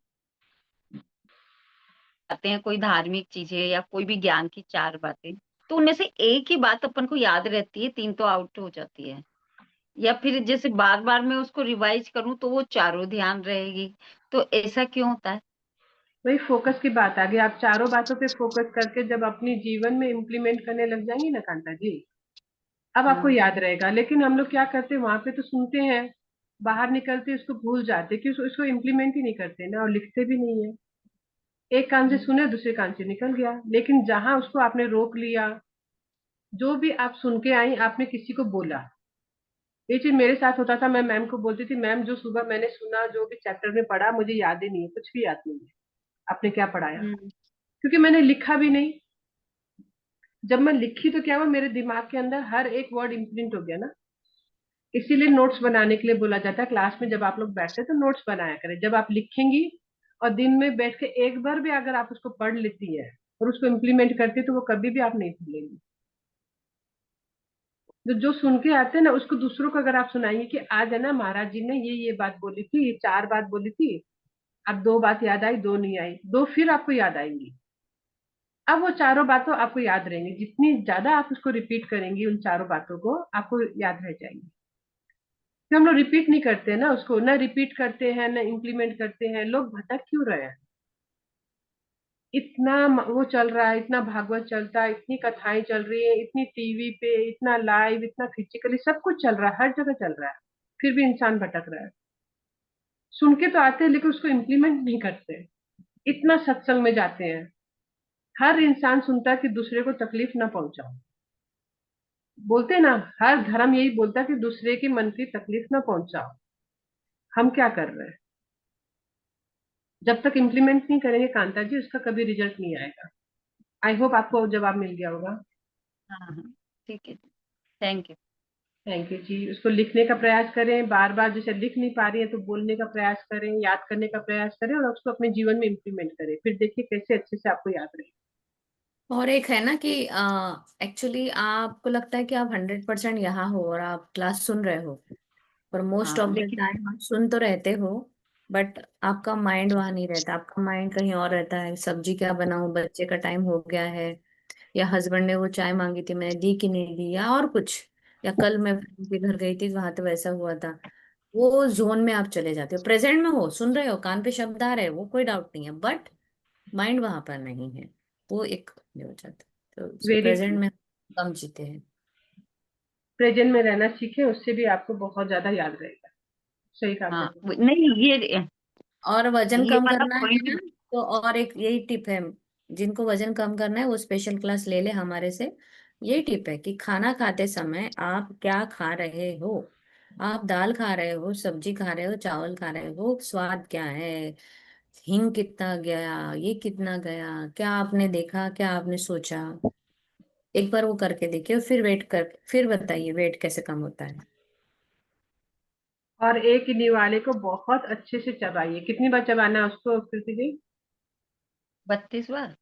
आते हैं, कोई धार्मिक चीजें या कोई भी ज्ञान की चार बातें, तो उनमें से एक ही बात अपन को याद रहती है, तीन तो आउट हो जाती है। या फिर जैसे बार बार मैं उसको रिवाइज करूं तो वो चारों ध्यान रहेगी, तो ऐसा क्यों होता है? वही फोकस की बात आ गई। आप चारों बातों पे फोकस करके जब अपनी जीवन में इम्प्लीमेंट करने लग जाएंगी ना कांता जी, अब आपको हाँ। याद रहेगा। लेकिन हम लोग क्या करते हैं, वहां पे तो सुनते हैं, बाहर निकलते उसको भूल जाते, कि उसको इम्प्लीमेंट ही नहीं करते ना, और लिखते भी नहीं है। एक कान से सुने, दूसरे कान से निकल गया। लेकिन जहां उसको आपने रोक लिया, जो भी आप सुन के आई, आपने किसी को बोला। ये चीज मेरे साथ होता था। मैं मैम को बोलती थी, मैम जो सुबह मैंने सुना, जो भी चैप्टर में पढ़ा, मुझे याद ही नहीं है, कुछ भी याद नहीं है आपने क्या पढ़ाया, हम्म। क्योंकि मैंने लिखा भी नहीं। जब मैं लिखी तो क्या हुआ, मेरे दिमाग के अंदर हर एक वर्ड इम्प्रिंट हो गया ना। इसीलिए नोट्स बनाने के लिए बोला जाता है क्लास में, जब आप लोग बैठते हैं तो नोट्स बनाया करें। जब आप लिखेंगी और दिन में बैठ के एक बार भी अगर आप उसको पढ़ लेती है और उसको इम्प्लीमेंट करती है, तो वो कभी भी आप नहीं भूलेंगी। जो सुन के आते हैं ना, उसको दूसरों को अगर आप सुनाएंगे कि आज है ना महाराज जी ने ये बात बोली थी, ये चार बात बोली थी, अब दो बात याद आई, दो नहीं आई, दो फिर आपको याद आएंगी। अब वो चारों बातों आपको याद रहेंगी। जितनी ज्यादा आप उसको रिपीट करेंगी, उन चारों बातों को आपको याद रह जाएंगी। तो हम लोग रिपीट नहीं करते हैं ना उसको, ना रिपीट करते हैं ना इम्प्लीमेंट करते हैं। लोग भटक क्यों रहे हैं? इतना वो चल रहा है, इतना भागवत चलता है, इतनी कथाएं चल रही है, इतनी टीवी पे, इतना लाइव, इतना फिजिकली सब कुछ चल रहा है, हर जगह चल रहा है। फिर भी इंसान भटक रहा है। सुन के तो आते हैं, लेकिन उसको इम्प्लीमेंट नहीं करते। इतना सत्संग में जाते हैं, हर इंसान सुनता है कि दूसरे को तकलीफ ना पहुंचाओ। बोलते हैं ना, हर धर्म यही बोलता है कि दूसरे के मन की तकलीफ ना पहुंचाओ। हम क्या कर रहे हैं? जब तक इम्प्लीमेंट नहीं करेंगे कांता जी, उसका कभी रिजल्ट नहीं आएगा। आई होप आपको जवाब मिल गया होगा। हाँ हाँ, ठीक है, थैंक यू। थैंक यू जी। उसको लिखने का प्रयास करें बार बार, जैसे लिख नहीं पा रही है तो बोलने का प्रयास करें, याद करने का प्रयास करें, और उसको अपने जीवन में इम्प्लीमेंट करें। फिर देखिए कैसे अच्छे से आपको याद रहे। और एक है ना कि एक्चुअली आपको लगता है कि आप 100% यहाँ हो और आप क्लास सुन रहे हो, पर मोस्ट हाँ ऑफ द लेकिन, टाइम आप सुन तो रहते हो, बट आपका माइंड वहां नहीं रहता। आपका माइंड कहीं और रहता है। सब्जी क्या बनाऊं, बच्चे का टाइम हो गया है, या हस्बैंड ने वो चाय मांगी थी मैंने दी कि नहीं दी, या और कुछ, या कल मैं फ्रेंड के घर गई थी वहां तो वैसा हुआ था। वो जोन में आप चले जाते हो, प्रेजेंट में हो, सुन रहे हो, कान पे शब्द आ रहे हैं, वो कोई डाउट नहीं है, बट माइंड वहां पर नहीं है। वो एक ये हो जाता है, तो वेरी प्रेजेंट ट्रू। में कम जीते हैं। प्रेजेंट में रहना सीखें, उससे भी आपको बहुत ज्यादा याद रहेगा। सही कहा था हाँ जी। नहीं, और वजन ये कम वाला करना है पॉइंट। ना, तो और एक यही टिप है, जिनको वजन कम करना है वो स्पेशल क्लास ले ले हमारे से। यही टिप है कि खाना खाते समय आप क्या खा रहे हो। आप दाल खा रहे हो, सब्जी खा रहे हो, चावल खा रहे हो, स्वाद क्या है, हिंग कितना गया, ये कितना गया, क्या आपने देखा, क्या आपने सोचा। एक बार वो करके देखिए और फिर वेट कर, फिर बताइए वेट कैसे कम होता है। और एक निवाले को बहुत अच्छे से चबाइए। कितनी बार चबाना है उसको कीर्ति जी? 32 बार।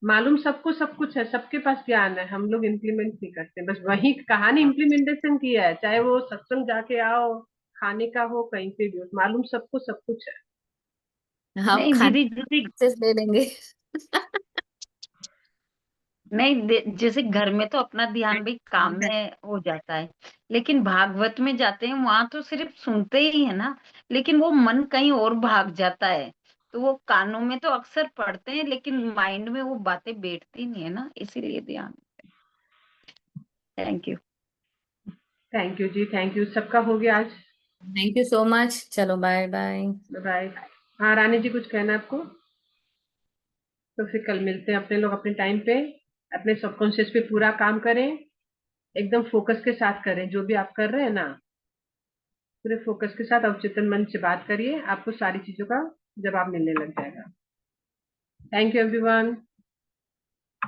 मालूम सबको सब कुछ है, सबके पास ज्ञान है, हम लोग इम्प्लीमेंट नहीं करते। बस वही कहानी इम्प्लीमेंटेशन की है, चाहे वो सत्संग जाके आओ, खाने का हो, कहीं पे भी हो, मालूम सबको सब कुछ है। हम नहीं खाने दीदी, जैसे से ले लेंगे। नहीं जैसे घर में तो अपना ध्यान भाई काम में हो जाता है, लेकिन भागवत में जाते हैं वहां तो सिर्फ सुनते ही है ना, लेकिन वो मन कहीं और भाग जाता है। तो वो कानों में तो अक्सर पढ़ते हैं लेकिन माइंड में वो बातें बैठती नहीं है ना, इसीलिए ध्यान। Thank you. थैंक यू जी, थैंक यू। सबका हो गया आज। थैंक यू सो मच, चलो बाय बाय। Bye bye. हाँ रानी जी, कुछ कहना है आपको? तो फिर कल मिलते हैं अपने लोग अपने टाइम पे। अपने सबकॉन्शियस पे पूरा काम करें, एकदम फोकस के साथ करें जो भी आप कर रहे हैं ना, पूरे फोकस के साथ अवचेतन मन से बात करिए, आपको सारी चीजों का जवाब मिलने लग जाएगा। Thank you everyone.